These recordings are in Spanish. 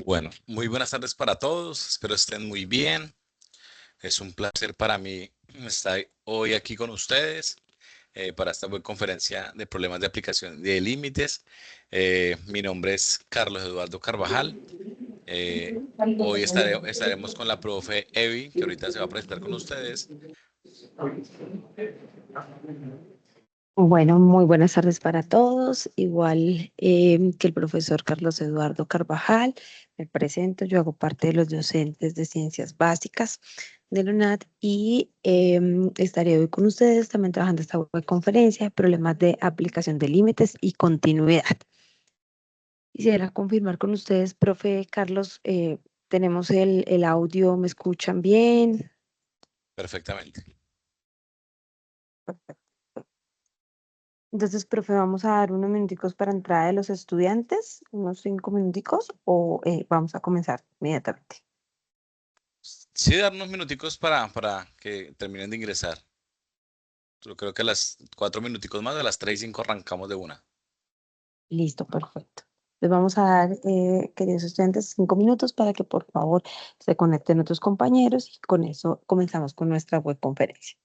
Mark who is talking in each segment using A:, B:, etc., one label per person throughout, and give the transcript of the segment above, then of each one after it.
A: Bueno, muy buenas tardes para todos. Espero estén muy bien. Es un placer para mí estar hoy aquí con ustedes para esta web conferencia de problemas de aplicación de límites. Mi nombre es Carlos Eduardo Carvajal. Eh, Hoy estaremos con la profe Evi, que ahorita se va a presentar con ustedes.
B: Bueno, muy buenas tardes para todos. Igual que el profesor Carlos Eduardo Carvajal, me presento. Yo hago parte de los docentes de Ciencias Básicas de la UNAD y estaré hoy con ustedes también trabajando esta web conferencia de problemas de aplicación de límites y continuidad. Quisiera confirmar con ustedes, profe Carlos, tenemos el audio, ¿me escuchan bien?
A: Perfectamente.
B: Entonces, profe, vamos a dar unos minuticos para entrada de los estudiantes, unos 5 minuticos, o vamos a comenzar inmediatamente.
A: Sí, dar unos minuticos para que terminen de ingresar. Yo creo que a las 4 minuticos más, a las 3:05 arrancamos de una.
B: Listo, perfecto. Les vamos a dar, queridos estudiantes, 5 minutos para que por favor se conecten otros compañeros y con eso comenzamos con nuestra web conferencia.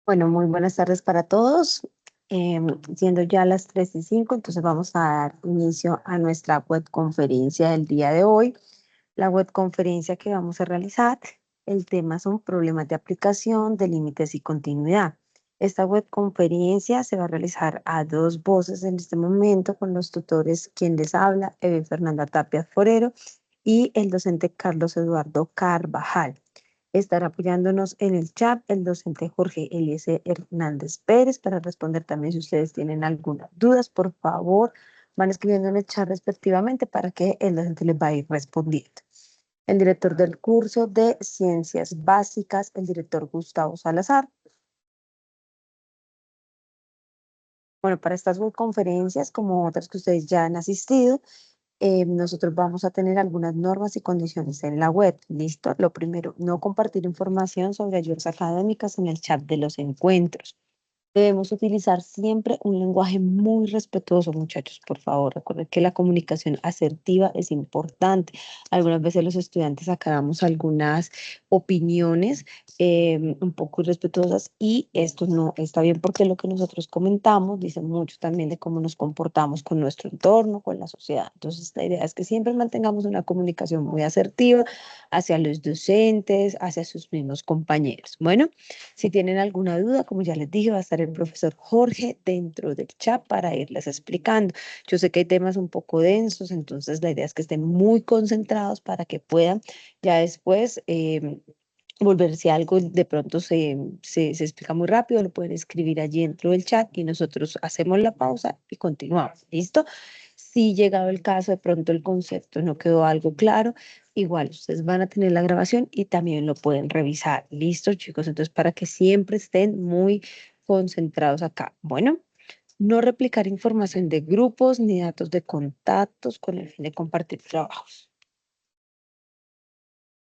B: Bueno, muy buenas tardes para todos. Siendo ya las 3:05, entonces vamos a dar inicio a nuestra web conferencia del día de hoy. La web conferencia que vamos a realizar el tema son problemas de aplicación de límites y continuidad. Esta webconferencia se va a realizar a dos voces en este momento con los tutores quien les habla, Eve Fernanda Tapia Forero y el docente Carlos Eduardo Carvajal. Estará apoyándonos en el chat el docente Jorge Eliezer Hernández Pérez para responder también si ustedes tienen algunas dudas, por favor, van escribiendo en el chat respectivamente para que el docente les va a ir respondiendo. El director del curso de Ciencias Básicas, el director Gustavo Salazar. Bueno, para estas conferencias, como otras que ustedes ya han asistido, nosotros vamos a tener algunas normas y condiciones en la web. ¿Listo? Lo primero, no compartir información sobre ayudas académicas en el chat de los encuentros. Debemos utilizar siempre un lenguaje muy respetuoso, muchachos, por favor. Recuerden que la comunicación asertiva es importante. Algunas veces los estudiantes sacamos algunas opiniones un poco irrespetuosas y esto no está bien porque lo que nosotros comentamos dice mucho también de cómo nos comportamos con nuestro entorno, con la sociedad. Entonces, la idea es que siempre mantengamos una comunicación muy asertiva hacia los docentes, hacia sus mismos compañeros. Bueno. Si tienen alguna duda, como ya les dije, va a estar el profesor Jorge dentro del chat para irles explicando. Yo sé que hay temas un poco densos, entonces la idea es que estén muy concentrados para que puedan ya después volver, si algo de pronto se explica muy rápido, lo pueden escribir allí dentro del chat y nosotros hacemos la pausa y continuamos. ¿Listo? Si llegado el caso, de pronto el concepto no quedó algo claro, igual ustedes van a tener la grabación y también lo pueden revisar. ¿Listo, chicos? Entonces, para que siempre estén muy concentrados acá. Bueno, no replicar información de grupos ni datos de contactos con el fin de compartir trabajos.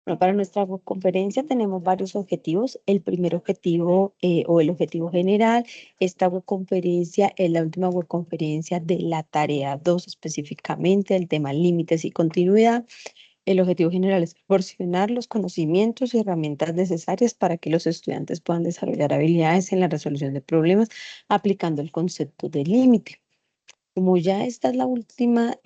B: Bueno, para nuestra conferencia tenemos varios objetivos. El primer objetivo o el objetivo general, esta conferencia es la última conferencia de la tarea 2 específicamente, el tema límites y continuidad. El objetivo general es proporcionar los conocimientos y herramientas necesarias para que los estudiantes puedan desarrollar habilidades en la resolución de problemas aplicando el concepto de límite. Como ya esta es la última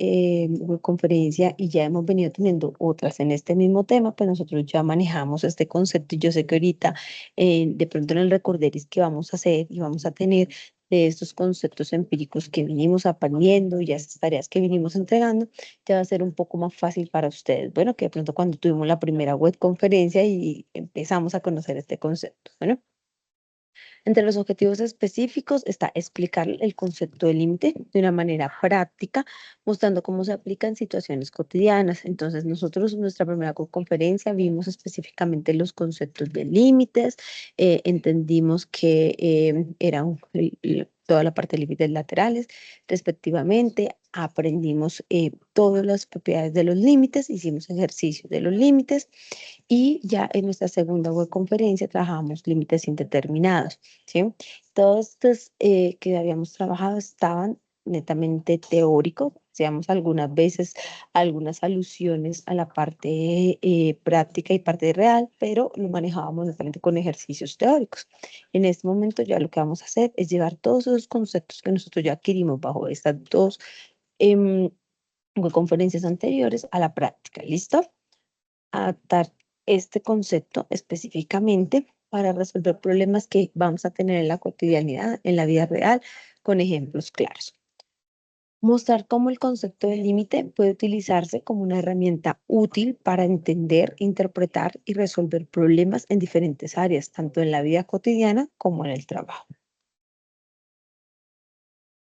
B: conferencia y ya hemos venido teniendo otras en este mismo tema, pues nosotros ya manejamos este concepto y yo sé que ahorita de pronto en el recorderis que vamos a hacer y vamos a tener de estos conceptos empíricos que vinimos aprendiendo y ya estas tareas que vinimos entregando, ya va a ser un poco más fácil para ustedes. Bueno, que de pronto cuando tuvimos la primera web conferencia y empezamos a conocer este concepto. Bueno. Entre los objetivos específicos está explicar el concepto de límite de una manera práctica, mostrando cómo se aplica en situaciones cotidianas. Entonces, nosotros en nuestra primera conferencia vimos específicamente los conceptos de límites, entendimos que eran toda la parte de límites laterales, respectivamente. Aprendimos todas las propiedades de los límites, hicimos ejercicios de los límites y ya en nuestra segunda web conferencia trabajamos límites indeterminados, ¿sí? Todos estos que habíamos trabajado estaban netamente teóricos, hacíamos algunas veces algunas alusiones a la parte práctica y parte real, pero lo manejábamos netamente con ejercicios teóricos. En este momento ya lo que vamos a hacer es llevar todos esos conceptos que nosotros ya adquirimos bajo estas dos conferencias anteriores a la práctica, ¿listo? Adaptar este concepto específicamente para resolver problemas que vamos a tener en la cotidianidad, en la vida real, con ejemplos claros. Mostrar cómo el concepto de límite puede utilizarse como una herramienta útil para entender, interpretar y resolver problemas en diferentes áreas, tanto en la vida cotidiana como en el trabajo.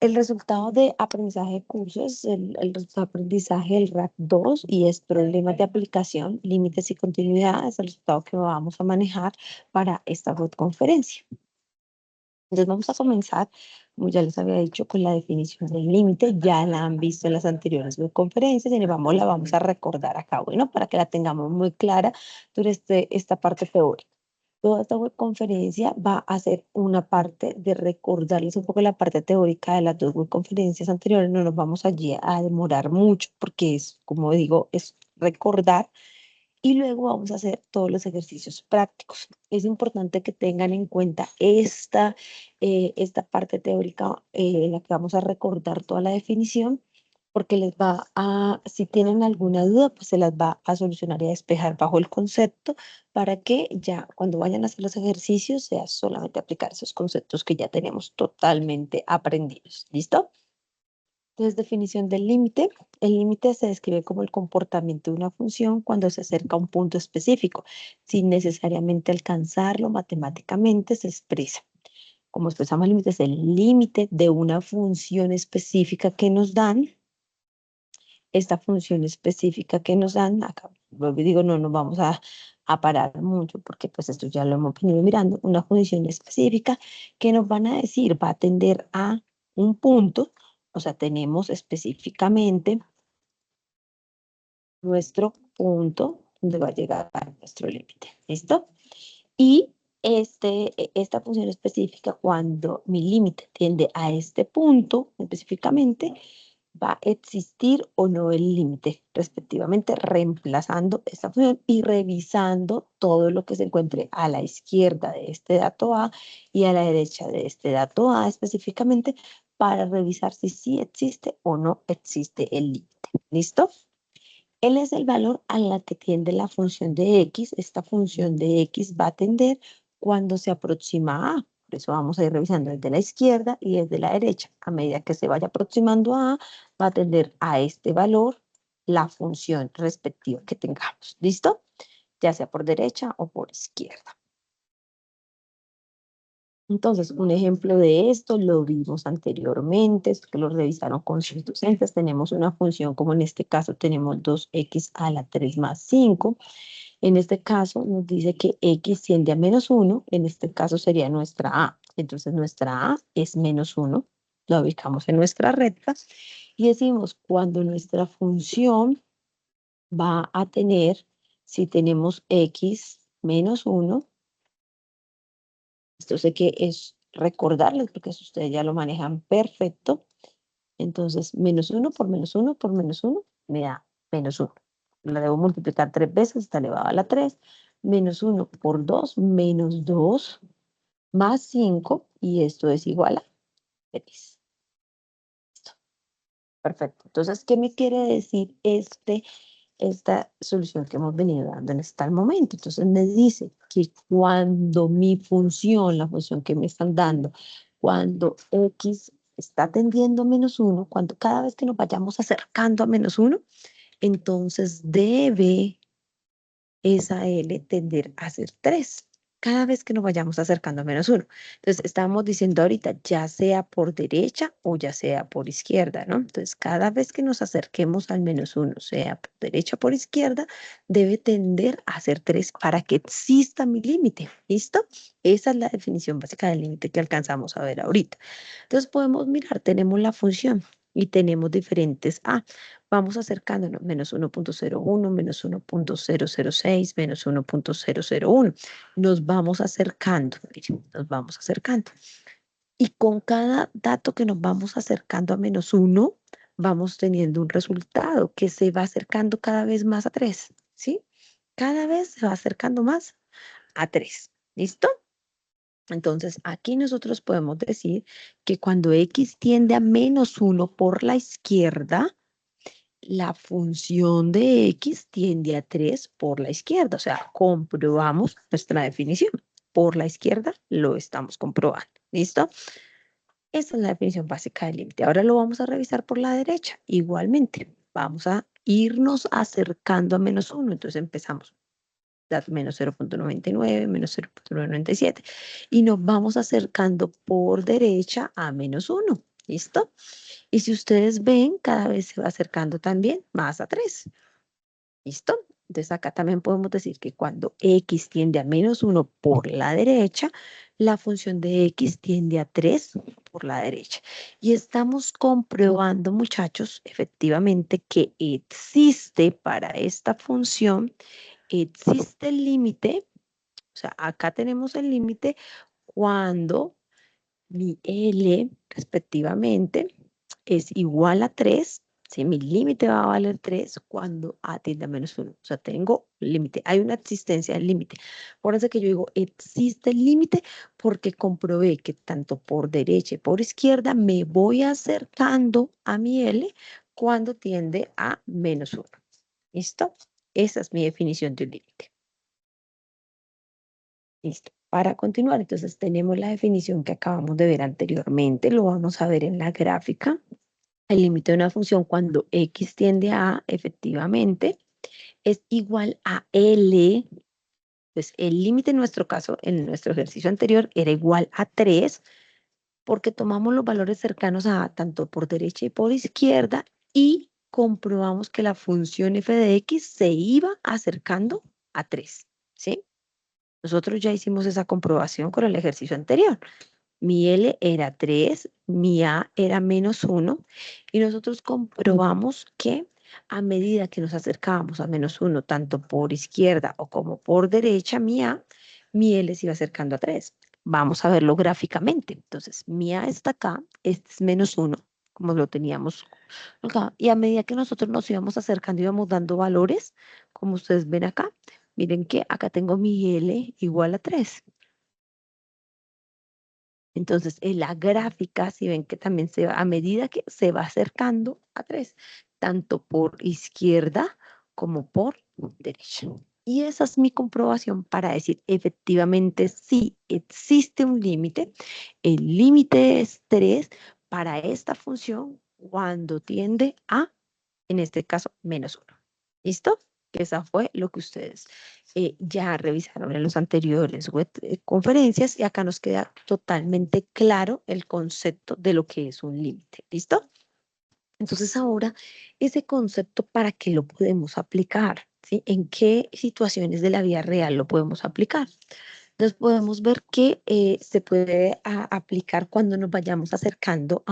B: El resultado de aprendizaje de cursos, el resultado de aprendizaje del RAC 2 y es problemas de aplicación, límites y continuidad, es el resultado que vamos a manejar para esta conferencia. Entonces vamos a comenzar, como ya les había dicho, con la definición del límite. Ya la han visto en las anteriores conferencias y la vamos a recordar acá, bueno, para que la tengamos muy clara durante esta parte teórica. Toda esta webconferencia va a ser una parte de recordarles un poco la parte teórica de las dos webconferencias anteriores. No nos vamos allí a demorar mucho porque es, como digo, es recordar y luego vamos a hacer todos los ejercicios prácticos. Es importante que tengan en cuenta esta parte teórica en la que vamos a recordar toda la definición porque les va a, si tienen alguna duda, pues se las va a solucionar y a despejar bajo el concepto para que ya cuando vayan a hacer los ejercicios sea solamente aplicar esos conceptos que ya tenemos totalmente aprendidos. ¿Listo? Entonces, definición del límite. El límite se describe como el comportamiento de una función cuando se acerca a un punto específico, sin necesariamente alcanzarlo matemáticamente, se expresa. Como expresamos límites, el límite de una función específica que nos dan, esta función específica que nos dan, acá vuelvo y digo, no nos vamos a parar mucho porque pues esto ya lo hemos venido mirando, una función específica que nos van a decir va a tender a un punto, o sea, tenemos específicamente nuestro punto donde va a llegar nuestro límite, ¿listo? Y esta función específica, cuando mi límite tiende a este punto específicamente, va a existir o no el límite, respectivamente, reemplazando esta función y revisando todo lo que se encuentre a la izquierda de este dato A y a la derecha de este dato A específicamente para revisar si sí existe o no existe el límite. ¿Listo? Él es el valor a la que tiende la función de x. Esta función de x va a tender cuando se aproxima a A. Por eso vamos a ir revisando desde la izquierda y desde la derecha. A medida que se vaya aproximando a A, va a tender a este valor la función respectiva que tengamos. ¿Listo? Ya sea por derecha o por izquierda. Entonces, un ejemplo de esto lo vimos anteriormente, que lo revisaron con sus docentes. Tenemos una función como en este caso tenemos 2x a la 3 más 5. En este caso nos dice que x tiende a -1. En este caso sería nuestra a. Entonces, nuestra a es -1. La ubicamos en nuestra recta y decimos cuando nuestra función va a tener, si tenemos x -1, esto sé que es recordarles porque eso ustedes ya lo manejan perfecto. Entonces, -1 por -1 por -1 me da -1. La debo multiplicar 3 veces, está elevado a la 3. -1 por 2, -2 más 5. Y esto es igual a 3. Listo. Perfecto. Entonces, ¿qué me quiere decir esta solución que hemos venido dando en este momento? Entonces me dice que cuando mi función, la función que me están dando, cuando x está tendiendo a -1, cuando cada vez que nos vayamos acercando a -1, entonces debe esa L tender a ser 3 cada vez que nos vayamos acercando a -1. Entonces, estamos diciendo ahorita, ya sea por derecha o ya sea por izquierda, ¿no? Entonces, cada vez que nos acerquemos al -1, sea por derecha o por izquierda, debe tender a ser 3 para que exista mi límite. ¿Listo? Esa es la definición básica del límite que alcanzamos a ver ahorita. Entonces, podemos mirar, tenemos la función y tenemos diferentes A. Vamos acercándonos, -1.01, -1.006, -1.001. Nos vamos acercando, miren, nos vamos acercando. Y con cada dato que nos vamos acercando a -1, vamos teniendo un resultado que se va acercando cada vez más a 3, ¿sí? Cada vez se va acercando más a 3. ¿Listo? Entonces, aquí nosotros podemos decir que cuando x tiende a -1 por la izquierda, la función de x tiende a 3 por la izquierda. O sea, comprobamos nuestra definición. Por la izquierda lo estamos comprobando. ¿Listo? Esa es la definición básica del límite. Ahora lo vamos a revisar por la derecha. Igualmente, vamos a irnos acercando a -1. Entonces empezamos -0.99, -0.997 y nos vamos acercando por derecha a -1. ¿Listo? Y si ustedes ven, cada vez se va acercando también más a 3. ¿Listo? Entonces acá también podemos decir que cuando x tiende a -1 por la derecha, la función de x tiende a 3 por la derecha. Y estamos comprobando, muchachos, efectivamente que existe para esta función, existe el límite, o sea, acá tenemos el límite cuando mi L respectivamente es igual a 3, ¿sí? Mi límite va a valer 3 cuando A tiende a -1. O sea, tengo límite, hay una existencia del límite. Por eso que yo digo, existe el límite porque comprobé que tanto por derecha y por izquierda me voy acercando a mi L cuando tiende a -1. ¿Listo? Esa es mi definición de un límite. Listo. Para continuar, entonces tenemos la definición que acabamos de ver anteriormente, lo vamos a ver en la gráfica. El límite de una función cuando x tiende a, efectivamente, es igual a L. Pues el límite en nuestro caso, en nuestro ejercicio anterior, era igual a 3, porque tomamos los valores cercanos a tanto por derecha y por izquierda y comprobamos que la función f de x se iba acercando a 3, ¿sí? Nosotros ya hicimos esa comprobación con el ejercicio anterior. Mi L era 3, mi A era -1 y nosotros comprobamos que a medida que nos acercábamos a -1, tanto por izquierda o como por derecha, mi A, mi L se iba acercando a 3. Vamos a verlo gráficamente. Entonces, mi A está acá, este es -1, como lo teníamos acá. Y a medida que nosotros nos íbamos acercando, íbamos dando valores, como ustedes ven acá. Miren que acá tengo mi L igual a 3. Entonces, en la gráfica, si ven que también se va, a medida que se va acercando a 3, tanto por izquierda como por derecha. Y esa es mi comprobación para decir efectivamente si existe un límite. El límite es 3 para esta función cuando tiende a, en este caso, -1. ¿Listo? Que esa fue lo que ustedes ya revisaron en los anteriores conferencias y acá nos queda totalmente claro el concepto de lo que es un límite. ¿Listo? Entonces ahora, ese concepto, ¿para qué lo podemos aplicar? ¿Sí? ¿En qué situaciones de la vida real lo podemos aplicar? Entonces podemos ver que se puede aplicar cuando nos vayamos acercando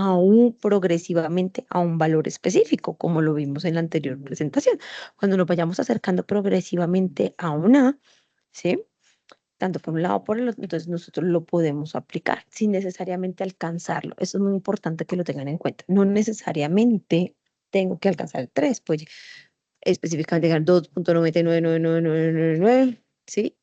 B: progresivamente a un valor específico, como lo vimos en la anterior presentación. Cuando nos vayamos acercando progresivamente a una, ¿sí? Tanto por un lado o por el otro, entonces nosotros lo podemos aplicar sin necesariamente alcanzarlo. Eso es muy importante que lo tengan en cuenta. No necesariamente tengo que alcanzar el 3, pues específicamente llegar 2.9999999, ¿sí?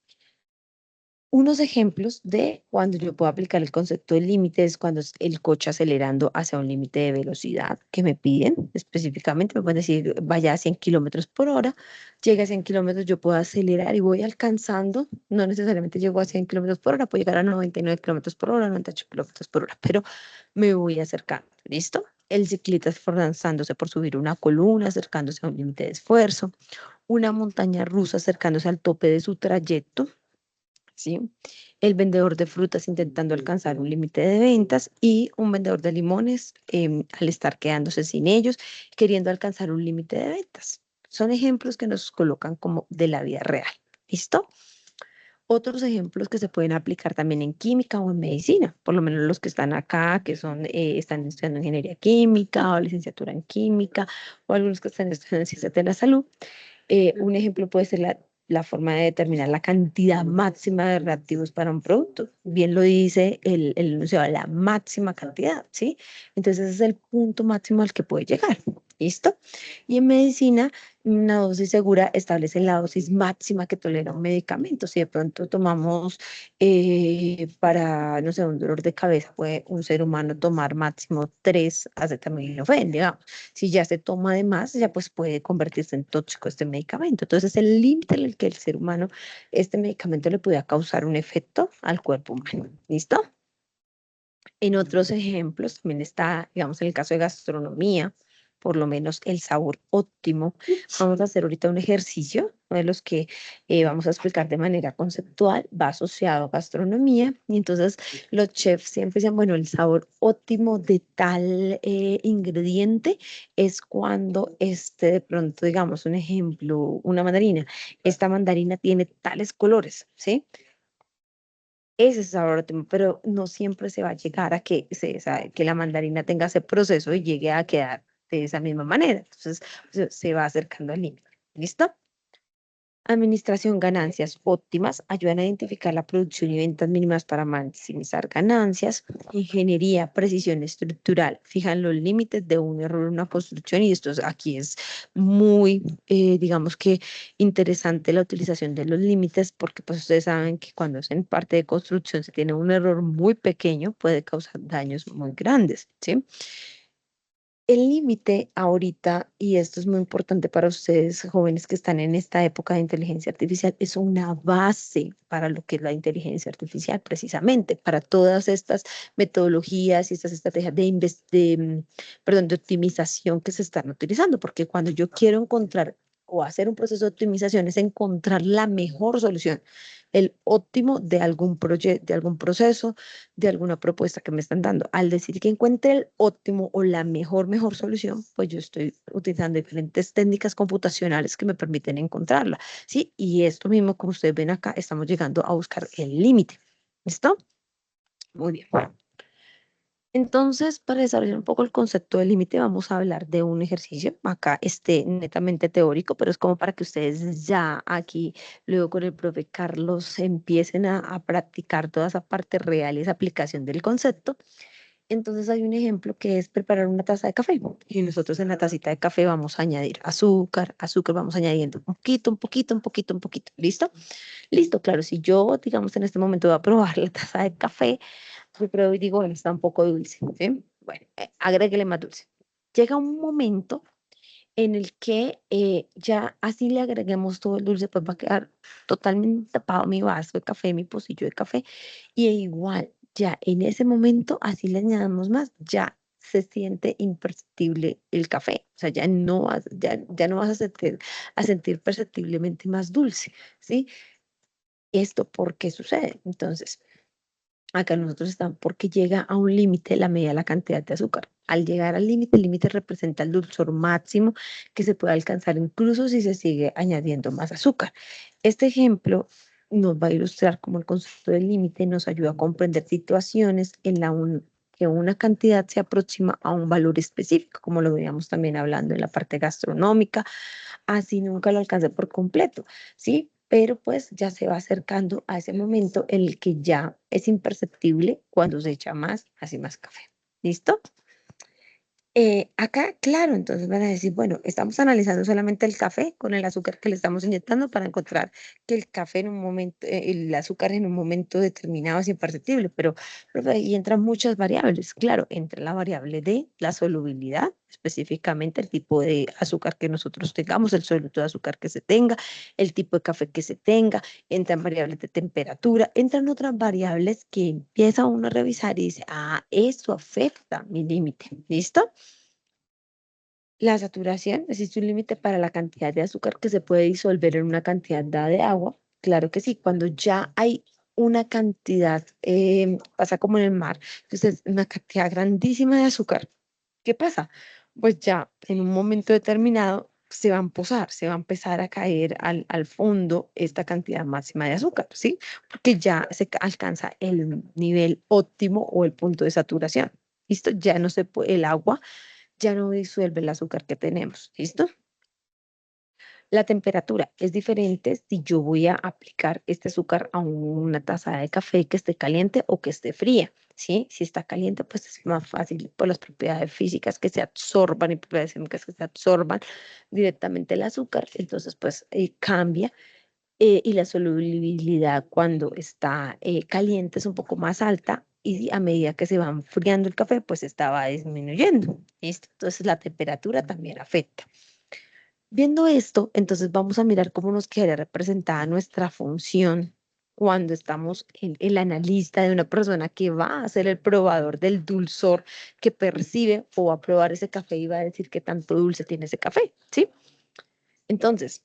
B: Unos ejemplos de cuando yo puedo aplicar el concepto de límites, cuando es el coche acelerando hacia un límite de velocidad que me piden específicamente, me pueden decir vaya a 100 kilómetros por hora, llega a 100 kilómetros, yo puedo acelerar y voy alcanzando, no necesariamente llego a 100 kilómetros por hora, puedo llegar a 99 kilómetros por hora, 98 kilómetros por hora, pero me voy acercando, ¿listo? El ciclista esforzándose por subir una columna, acercándose a un límite de esfuerzo, una montaña rusa acercándose al tope de su trayecto, ¿sí? El vendedor de frutas intentando alcanzar un límite de ventas y un vendedor de limones al estar quedándose sin ellos, queriendo alcanzar un límite de ventas. Son ejemplos que nos colocan como de la vida real. ¿Listo? Otros ejemplos que se pueden aplicar también en química o en medicina, por lo menos los que están acá, que son, están estudiando ingeniería química o licenciatura en química, o algunos que están estudiando ciencias de la salud. Un ejemplo puede ser la forma de determinar la cantidad máxima de reactivos para un producto. Bien lo dice el enunciado, la máxima cantidad, ¿sí? Entonces ese es el punto máximo al que puede llegar. ¿Listo? Y en medicina, una dosis segura establece la dosis máxima que tolera un medicamento. Si de pronto tomamos para, no sé, un dolor de cabeza, puede un ser humano tomar máximo 3 acetaminofén, digamos. Si ya se toma de más, ya pues puede convertirse en tóxico este medicamento. Entonces, el límite en el que el ser humano, este medicamento le puede causar un efecto al cuerpo humano. ¿Listo? En otros ejemplos también está, digamos, en el caso de gastronomía, por lo menos el sabor óptimo. Vamos a hacer ahorita un ejercicio, uno de los que vamos a explicar de manera conceptual, va asociado a gastronomía. Y entonces los chefs siempre dicen, bueno, el sabor óptimo de tal ingrediente es cuando este, de pronto, digamos, un ejemplo, una mandarina. Esta mandarina tiene tales colores, ¿sí? Ese es sabor óptimo, pero no siempre se va a llegar a que, que la mandarina tenga ese proceso y llegue a quedar de esa misma manera. Entonces, se va acercando al límite. ¿Listo? Administración, ganancias óptimas, ayudan a identificar la producción y ventas mínimas para maximizar ganancias. Ingeniería, precisión estructural, fijan los límites de un error en una construcción y esto aquí es muy, digamos que interesante la utilización de los límites porque pues ustedes saben que cuando es en parte de construcción se tiene un error muy pequeño, puede causar daños muy grandes, ¿sí? El límite ahorita, y esto es muy importante para ustedes jóvenes que están en esta época de inteligencia artificial, es una base para lo que es la inteligencia artificial, precisamente, para todas estas metodologías y estas estrategias perdón, de optimización que se están utilizando, porque cuando yo quiero encontrar o hacer un proceso de optimización es encontrar la mejor solución, el óptimo de algún proyecto, de algún proceso, de alguna propuesta que me están dando. Al decir que encuentre el óptimo o la mejor solución, pues yo estoy utilizando diferentes técnicas computacionales que me permiten encontrarla, ¿sí? Y esto mismo, como ustedes ven acá, estamos llegando a buscar el límite. ¿Listo? Muy bien. Entonces, para desarrollar un poco el concepto de límite, vamos a hablar de un ejercicio, acá netamente teórico, pero es como para que ustedes ya aquí, luego con el profe Carlos, empiecen a practicar toda esa parte real y esa aplicación del concepto. Entonces hay un ejemplo que es preparar una taza de café y nosotros en la tacita de café vamos a añadir azúcar, vamos añadiendo un poquito. ¿Listo? Listo, claro, si yo, digamos, en este momento voy a probar la taza de café, yo pruebo y digo, bueno, está un poco dulce, ¿sí? Bueno, agréguele más dulce. Llega un momento en el que ya así le agreguemos todo el dulce, pues va a quedar totalmente tapado mi vaso de café, mi pocillo de café, y igual, ya en ese momento, así le añadamos más, ya se siente imperceptible el café, o sea, ya no vas a sentir perceptiblemente más dulce, ¿sí? ¿Esto por qué sucede? Entonces, acá nosotros estamos porque llega a un límite la medida de la cantidad de azúcar. Al llegar al límite, el límite representa el dulzor máximo que se puede alcanzar incluso si se sigue añadiendo más azúcar. Este ejemplo nos va a ilustrar cómo el concepto del límite nos ayuda a comprender situaciones en que una cantidad se aproxima a un valor específico, como lo veníamos también hablando en la parte gastronómica, así nunca lo alcance por completo, ¿sí? Pero pues ya se va acercando a ese momento en el que ya es imperceptible cuando se echa más, así más café. ¿Listo? Acá, claro, entonces van a decir, bueno, estamos analizando solamente el café con el azúcar que le estamos inyectando para encontrar que el café en un momento, el azúcar en un momento determinado es imperceptible, pero profe, ahí entran muchas variables. Claro, entra la variable de la solubilidad, específicamente el tipo de azúcar que nosotros tengamos, el soluto de azúcar que se tenga, el tipo de café que se tenga, entran variables de temperatura, entran otras variables que empieza uno a revisar y dice, ah, eso afecta mi límite. ¿Listo? La saturación, existe un límite para la cantidad de azúcar que se puede disolver en una cantidad dada de agua. Claro que sí, cuando ya hay una cantidad, pasa como en el mar, entonces una cantidad grandísima de azúcar. ¿Qué pasa? Pues ya en un momento determinado se va a posar, se va a empezar a caer al fondo esta cantidad máxima de azúcar, ¿sí? Porque ya alcanza el nivel óptimo o el punto de saturación. ¿Listo? Ya no se puede, el agua ya no disuelve el azúcar que tenemos. ¿Listo? La temperatura es diferente si yo voy a aplicar este azúcar a una taza de café que esté caliente o que esté fría. ¿Sí? Si está caliente, pues es más fácil por las propiedades físicas que se absorban y propiedades químicas que se absorban directamente el azúcar. Entonces, pues cambia y la solubilidad cuando está caliente es un poco más alta y a medida que se va enfriando el café, pues estaba disminuyendo. ¿Listo? Entonces la temperatura también afecta. Viendo esto, entonces vamos a mirar cómo nos quedaría representada nuestra función cuando estamos en el analista de una persona que va a ser el probador del dulzor que percibe o va a probar ese café y va a decir qué tanto dulce tiene ese café, ¿sí? Entonces,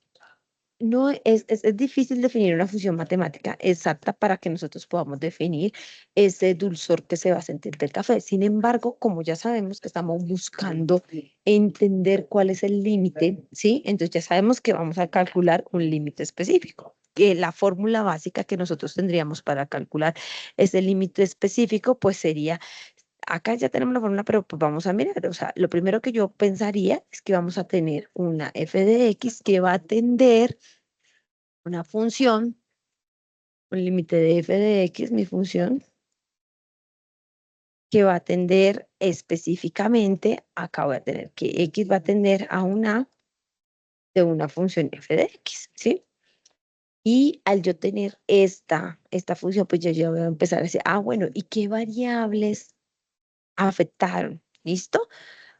B: no es difícil definir una función matemática exacta para que nosotros podamos definir ese dulzor que se va a sentir del café. Sin embargo, como ya sabemos que estamos buscando entender cuál es el límite, ¿sí? Entonces ya sabemos que vamos a calcular un límite específico. Que la fórmula básica que nosotros tendríamos para calcular ese límite específico, pues sería, acá ya tenemos la fórmula, pero pues vamos a mirar, o sea, lo primero que yo pensaría es que vamos a tener una f de x que va a tender una función, un límite de f de x, mi función, que va a tender específicamente, acá voy a tener que x va a tender a una de una función f de x, ¿sí? Y al yo tener esta función, pues yo ya voy a empezar a decir, ah, bueno, ¿y qué variables afectaron? ¿Listo?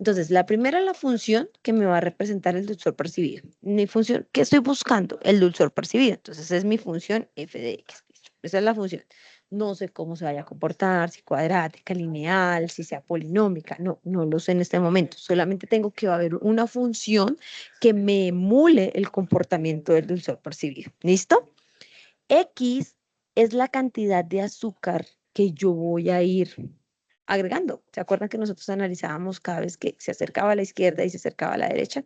B: Entonces, la primera es la función que me va a representar el dulzor percibido. Mi función, ¿qué estoy buscando? El dulzor percibido. Entonces, es mi función f de x. ¿Listo? Esa es la función. No sé cómo se vaya a comportar, si cuadrática, lineal, si sea polinómica. No, no lo sé en este momento. Solamente tengo que haber una función que me emule el comportamiento del dulzor percibido. ¿Listo? X es la cantidad de azúcar que yo voy a ir agregando. ¿Se acuerdan que nosotros analizábamos cada vez que se acercaba a la izquierda y se acercaba a la derecha?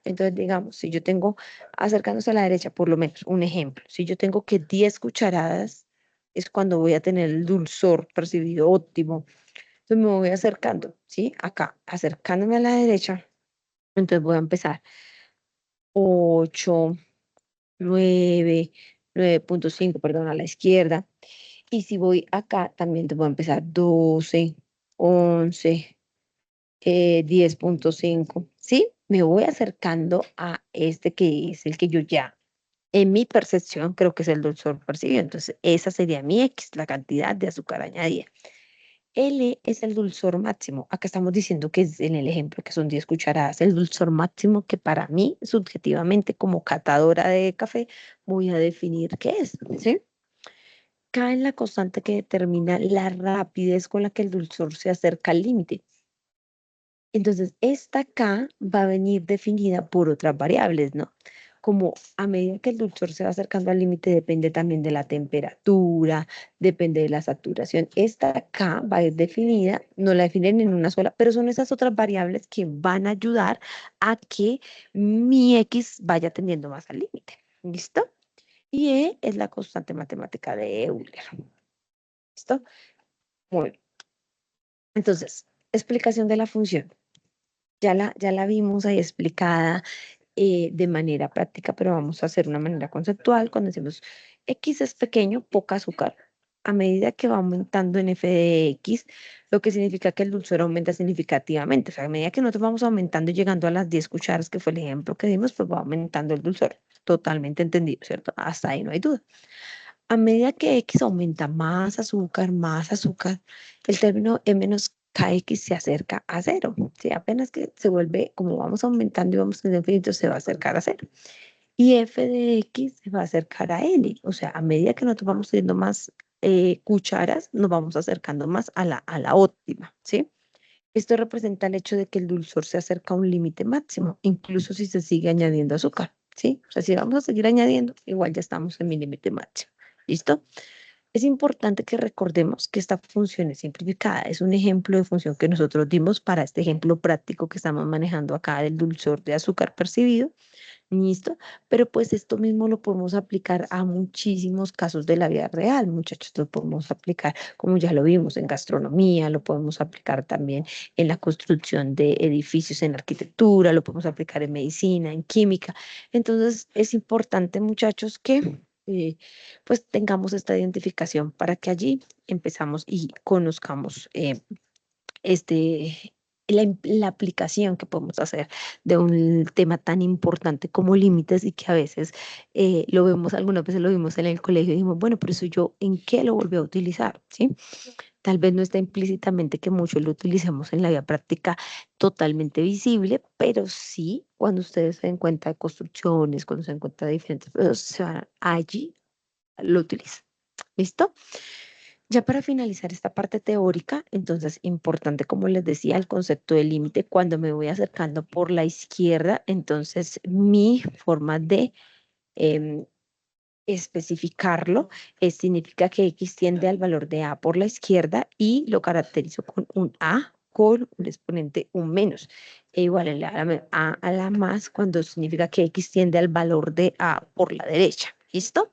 B: Entonces, digamos, si yo tengo acercándose a la derecha, por lo menos, un ejemplo, si yo tengo que 10 cucharadas, es cuando voy a tener el dulzor percibido óptimo. Entonces me voy acercando, ¿sí? Acá, acercándome a la derecha, entonces voy a empezar 8, 9, 9.5, perdón, a la izquierda. Y si voy acá, también te voy a empezar 12, 11, 10.5, ¿sí? Me voy acercando a este que es el que yo ya, en mi percepción, creo que es el dulzor percibido. Entonces, esa sería mi X, la cantidad de azúcar añadida. L es el dulzor máximo. Acá estamos diciendo que es en el ejemplo que son 10 cucharadas. El dulzor máximo que para mí, subjetivamente, como catadora de café, voy a definir qué es, ¿sí? K en la constante que determina la rapidez con la que el dulzor se acerca al límite. Entonces, esta K va a venir definida por otras variables, ¿no? Como a medida que el dulzor se va acercando al límite, depende también de la temperatura, depende de la saturación. Esta K va a ir definida, no la definen en una sola, pero son esas otras variables que van a ayudar a que mi X vaya tendiendo más al límite. ¿Listo? Y E es la constante matemática de Euler. ¿Listo? Muy bien. Entonces, explicación de la función. Ya la vimos ahí explicada de manera práctica, pero vamos a hacer una manera conceptual. Cuando decimos X es pequeño, poca azúcar. A medida que va aumentando en f de X, lo que significa que el dulzor aumenta significativamente. O sea, a medida que nosotros vamos aumentando y llegando a las 10 cucharas, que fue el ejemplo que dimos, pues va aumentando el dulzor. Totalmente entendido, ¿cierto? Hasta ahí no hay duda. A medida que X aumenta más azúcar, el término E menos KX se acerca a cero. ¿Sí? Apenas que se vuelve, como vamos aumentando y vamos en el infinito, se va a acercar a cero. Y F de X se va a acercar a N. O sea, a medida que nosotros vamos teniendo más cucharas, nos vamos acercando más a la óptima. ¿Sí? Esto representa el hecho de que el dulzor se acerca a un límite máximo, incluso si se sigue añadiendo azúcar, ¿sí? O sea, si vamos a seguir añadiendo, igual ya estamos en mi límite máximo. ¿Listo? Es importante que recordemos que esta función es simplificada. Es un ejemplo de función que nosotros dimos para este ejemplo práctico que estamos manejando acá del dulzor de azúcar percibido. ¿Listo? Pero pues esto mismo lo podemos aplicar a muchísimos casos de la vida real, muchachos. Lo podemos aplicar, como ya lo vimos, en gastronomía, lo podemos aplicar también en la construcción de edificios, en arquitectura, lo podemos aplicar en medicina, en química. Entonces, es importante, muchachos, que pues tengamos esta identificación para que allí empezamos y conozcamos este, la aplicación que podemos hacer de un tema tan importante como límites y que a veces lo vemos, algunas veces lo vimos en el colegio y dijimos, bueno, pero eso yo en qué lo volví a utilizar, ¿sí? Tal vez no está implícitamente que muchos lo utilicemos en la vida práctica totalmente visible, pero sí cuando ustedes se den cuenta de construcciones, cuando se den cuenta de diferentes procesos, se van allí, lo utilizan. ¿Listo? Ya para finalizar esta parte teórica, entonces importante, como les decía, el concepto de límite, cuando me voy acercando por la izquierda, entonces mi forma de em, especificarlo significa que X tiende al valor de A por la izquierda y lo caracterizo con un A con un exponente un menos. E igual a la más cuando significa que X tiende al valor de A por la derecha. ¿Listo?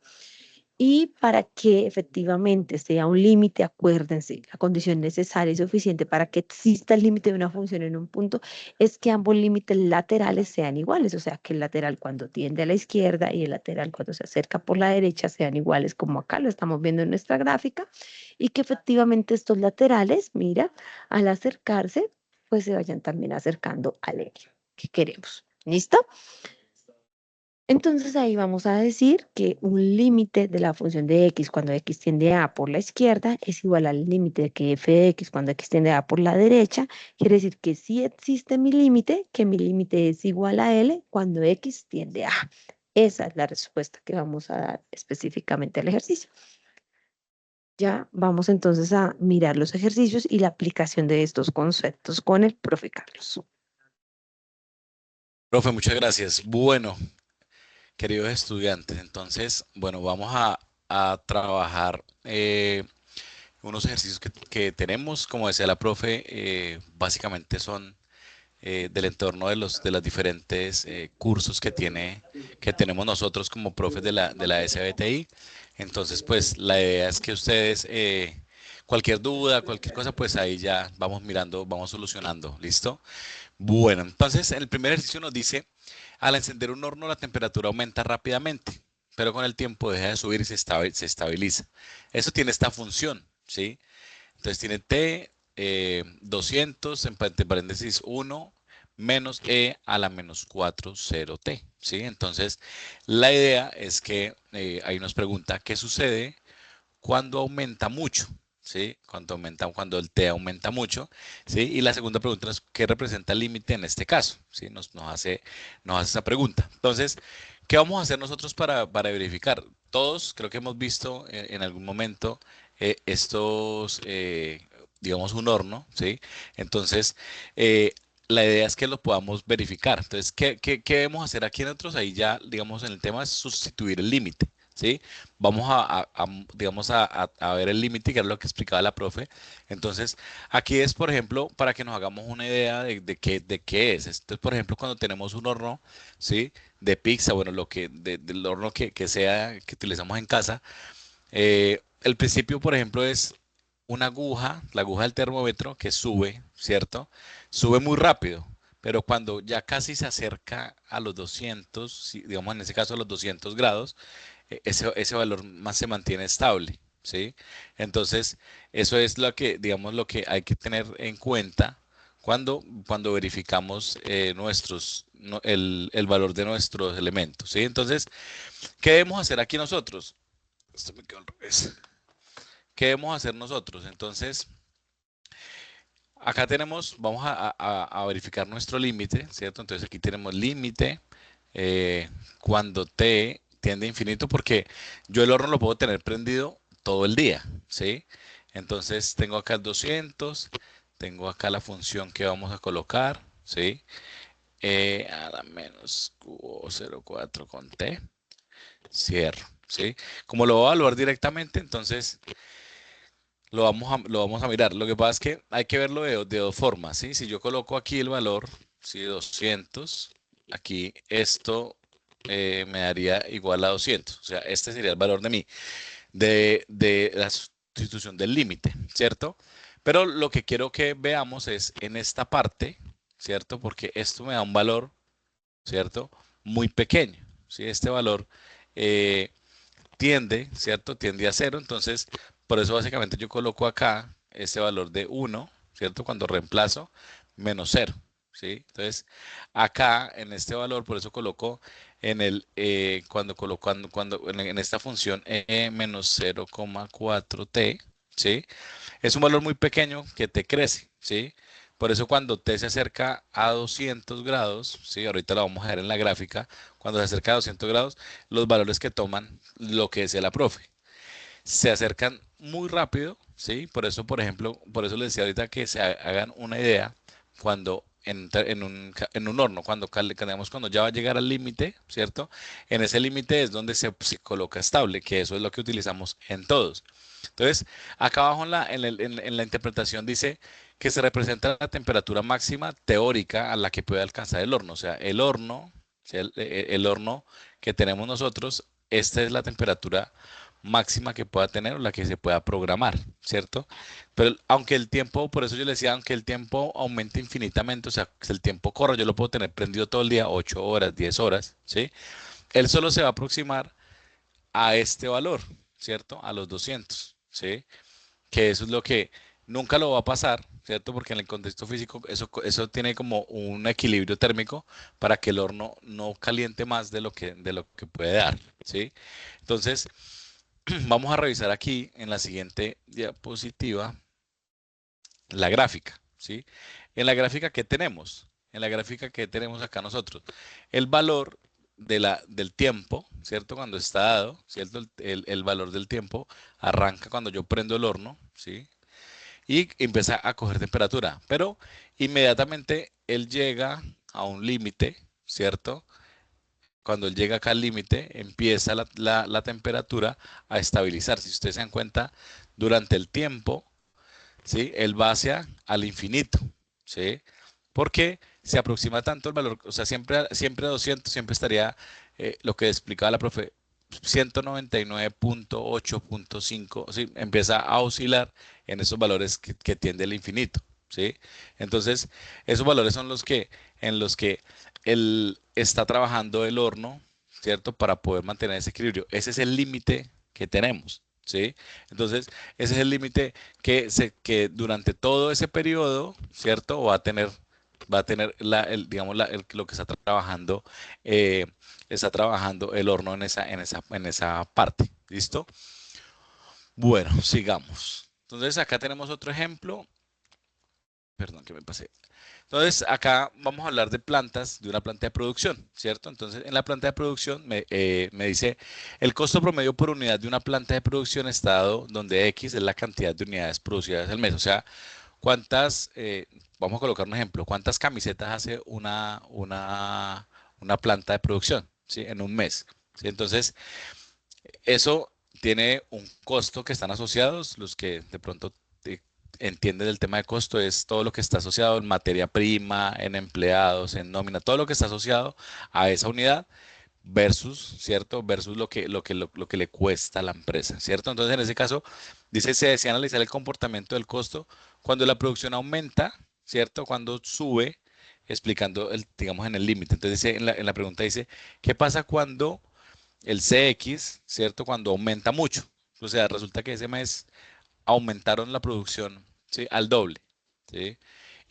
B: Y para que efectivamente sea un límite, acuérdense, la condición necesaria y suficiente para que exista el límite de una función en un punto es que ambos límites laterales sean iguales, o sea, que el lateral cuando tiende a la izquierda y el lateral cuando se acerca por la derecha sean iguales, como acá lo estamos viendo en nuestra gráfica, y que efectivamente estos laterales, mira, al acercarse, pues se vayan también acercando al eje que queremos. ¿Listo? Entonces ahí vamos a decir que un límite de la función de x cuando x tiende a por la izquierda es igual al límite de que f de x cuando x tiende a por la derecha. Quiere decir que sí existe mi límite, que mi límite es igual a L cuando x tiende a. Esa es la respuesta que vamos a dar específicamente al ejercicio. Ya vamos entonces a mirar los ejercicios y la aplicación de estos conceptos con el profe Carlos.
A: Profe, muchas gracias. Bueno, queridos estudiantes, entonces, bueno, vamos a trabajar unos ejercicios que tenemos, como decía la profe, básicamente son del entorno de los diferentes cursos que tenemos nosotros como profes de la SBTI. Entonces, pues la idea es que ustedes, cualquier duda, cualquier cosa, pues ahí ya vamos mirando, vamos solucionando, ¿listo? Bueno, entonces el primer ejercicio nos dice, al encender un horno la temperatura aumenta rápidamente, pero con el tiempo deja de subir y se estabiliza. Eso tiene esta función, ¿sí? Entonces tiene T 200, entre paréntesis 1, menos E a la menos 4, 0T, ¿sí? Entonces, la idea es que ahí nos pregunta, ¿qué sucede cuando aumenta mucho? ¿Sí? Cuando el T aumenta mucho, ¿sí? Y la segunda pregunta es, ¿qué representa el límite en este caso? ¿Sí? Nos hace esa pregunta. Entonces, ¿qué vamos a hacer nosotros para verificar? Todos creo que hemos visto en algún momento estos, digamos, un horno, ¿sí? Entonces, eh, la idea es que lo podamos verificar. Entonces, ¿qué debemos hacer aquí nosotros? Ahí ya, digamos, en el tema es sustituir el límite, ¿sí? Vamos digamos, a ver el límite, que era lo que explicaba la profe. Entonces, aquí es, por ejemplo, para que nos hagamos una idea de qué es. Entonces, por ejemplo, cuando tenemos un horno, ¿sí? De pizza, bueno, del horno que sea, que utilizamos en casa, el principio, por ejemplo, es una aguja, la aguja del termómetro que sube, ¿cierto? Sube muy rápido, pero cuando ya casi se acerca a los 200, digamos en ese caso a los 200 grados, ese valor más se mantiene estable, ¿sí? Entonces, eso es lo que, digamos, lo que hay que tener en cuenta cuando verificamos el valor de nuestros elementos, ¿sí? Entonces, ¿qué debemos hacer aquí nosotros? Esto me quedó al revés. ¿Qué debemos hacer nosotros? Entonces, acá tenemos, vamos a verificar nuestro límite, ¿cierto? Entonces aquí tenemos límite cuando t tiende a infinito, porque yo el horno lo puedo tener prendido todo el día, ¿sí? Entonces tengo acá el 200, tengo acá la función que vamos a colocar, ¿sí? A la menos Q04 con t, cierro, ¿sí? Como lo voy a evaluar directamente, entonces lo vamos a mirar. Lo que pasa es que hay que verlo de dos formas, ¿sí? Si yo coloco aquí el valor, ¿sí? 200, aquí esto me daría igual a 200. O sea, este sería el valor de la sustitución del límite, ¿cierto? Pero lo que quiero que veamos es en esta parte, ¿cierto? Porque esto me da un valor, ¿cierto? Muy pequeño, ¿sí? Este valor eh, tiende, ¿cierto? Tiende a cero, entonces por eso básicamente yo coloco acá este valor de 1, ¿cierto? Cuando reemplazo menos cero, ¿sí? Entonces acá en este valor, por eso coloco en esta función menos 0,4t, ¿sí? Es un valor muy pequeño que te crece, ¿sí? Por eso cuando t se acerca a 200 grados, ¿sí? Ahorita lo vamos a ver en la gráfica, cuando se acerca a 200 grados, los valores que toman, lo que decía la profe, se acercan muy rápido, ¿sí? Por eso, por ejemplo, por eso les decía ahorita que se hagan una idea cuando en un horno, cuando ya va a llegar al límite, ¿cierto? En ese límite es donde se coloca estable, que eso es lo que utilizamos en todos. Entonces, acá abajo en la interpretación dice que se representa la temperatura máxima teórica a la que puede alcanzar el horno. O sea, el horno, ¿sí? El horno que tenemos nosotros, esta es la temperatura máxima que pueda tener o la que se pueda programar, ¿cierto? Pero aunque el tiempo, por eso yo le decía, aunque el tiempo aumente infinitamente, o sea, que el tiempo corra, yo lo puedo tener prendido todo el día, 8 horas, 10 horas, ¿sí? Él solo se va a aproximar a este valor, ¿cierto? A los 200, ¿sí? Que eso es lo que nunca lo va a pasar, ¿cierto? Porque en el contexto físico eso tiene como un equilibrio térmico para que el horno no caliente más de lo que puede dar, ¿sí? Entonces, vamos a revisar aquí en la siguiente diapositiva la gráfica, ¿sí? En la gráfica, ¿qué tenemos? En la gráfica que tenemos acá nosotros, el valor del tiempo, ¿cierto? Cuando está dado, ¿cierto? El valor del tiempo arranca cuando yo prendo el horno, ¿sí? Y empieza a coger temperatura, pero inmediatamente él llega a un límite, ¿cierto? Cuando él llega acá al límite, empieza la temperatura a estabilizarse. Si ustedes se dan cuenta, durante el tiempo, ¿sí? Él va hacia al infinito, ¿sí? Porque se aproxima tanto el valor, o sea, siempre 200, siempre estaría lo que explicaba la profe, 199.8.5, ¿sí? Empieza a oscilar en esos valores que tiende al infinito, ¿sí? Entonces, esos valores son en los que él está trabajando el horno, ¿cierto? Para poder mantener ese equilibrio. Ese es el límite que tenemos, ¿sí? Entonces, ese es el límite que durante todo ese periodo, ¿cierto? Va a tener digamos, lo que eh, está trabajando el horno en esa parte. ¿Listo? Bueno, sigamos. Entonces, acá tenemos otro ejemplo. Perdón, que me pasé. Entonces, acá vamos a hablar de una planta de producción, ¿cierto? Entonces, en la planta de producción me dice, el costo promedio por unidad de una planta de producción está dado donde X es la cantidad de unidades producidas al mes. O sea, vamos a colocar un ejemplo, ¿cuántas camisetas hace una planta de producción, ¿sí? En un mes, ¿sí? Entonces, eso tiene un costo que están asociados, los que de pronto entienden el tema de costo, es todo lo que está asociado en materia prima, en empleados, en nómina, todo lo que está asociado a esa unidad versus, ¿cierto? Versus lo que le cuesta a la empresa, ¿cierto? Entonces, en ese caso, dice, se desea analizar el comportamiento del costo cuando la producción aumenta, ¿cierto? Cuando sube, explicando, digamos, en el límite. Entonces, en la pregunta dice, ¿qué pasa cuando el CX, ¿cierto? Cuando aumenta mucho? O sea, resulta que ese mes aumentaron la producción, ¿sí? Al doble, ¿sí?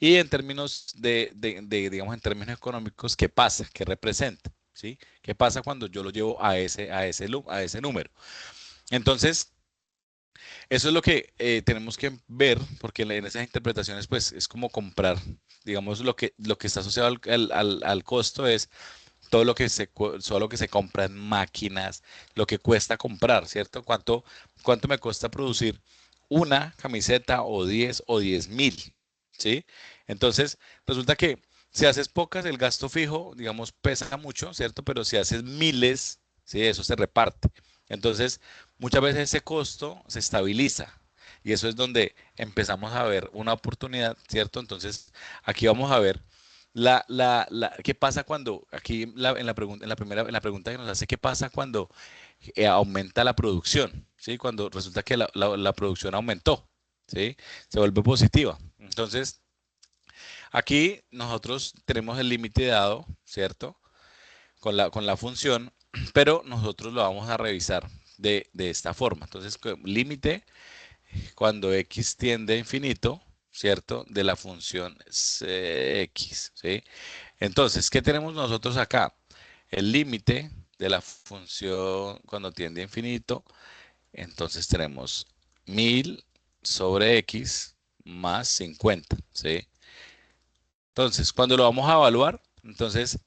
A: Y en términos digamos, en términos económicos, ¿qué pasa? ¿Qué representa? ¿Sí? ¿Qué pasa cuando yo lo llevo a ese número? Entonces, eso es lo que tenemos que ver, porque en esas interpretaciones, pues, es como comprar, digamos, lo que está asociado al costo es todo lo que se compra en máquinas, lo que cuesta comprar, ¿cierto? ¿Cuánto me cuesta producir una camiseta o 10 o 10.000? ¿Sí? Entonces, resulta que si haces pocas, el gasto fijo, digamos, pesa mucho, ¿cierto? Pero si haces miles, ¿sí? Eso se reparte. Entonces, muchas veces ese costo se estabiliza. Y eso es donde empezamos a ver una oportunidad, ¿cierto? Entonces, aquí vamos a ver ¿qué pasa cuando, aquí en la pregunta que nos hace, ¿qué pasa cuando aumenta la producción? ¿Sí? Cuando resulta que la producción aumentó, ¿sí? Se vuelve positiva. Entonces, aquí nosotros tenemos el límite dado, ¿cierto? Con la función, pero nosotros lo vamos a revisar de esta forma. Entonces, límite cuando x tiende a infinito, ¿cierto? De la función x, ¿sí? Entonces, ¿qué tenemos nosotros acá? El límite de la función cuando tiende a infinito. Entonces tenemos 1000 sobre x más 50, ¿sí? Entonces, cuando lo vamos a evaluar, entonces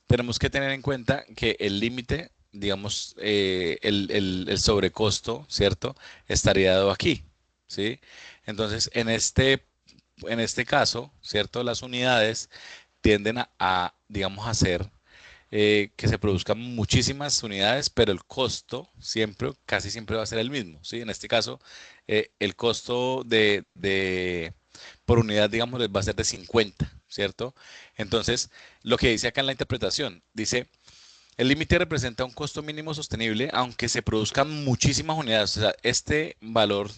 A: tenemos que tener en cuenta que el límite, digamos, el sobrecosto, ¿cierto? Estaría dado aquí, ¿sí? Entonces, en este caso, ¿cierto? Las unidades tienden digamos, a ser que se produzcan muchísimas unidades, pero el costo casi siempre va a ser el mismo, ¿sí? En este caso, el costo por unidad, digamos, va a ser de 50, ¿cierto? Entonces, lo que dice acá en la interpretación, dice, el límite representa un costo mínimo sostenible, aunque se produzcan muchísimas unidades. O sea, este valor,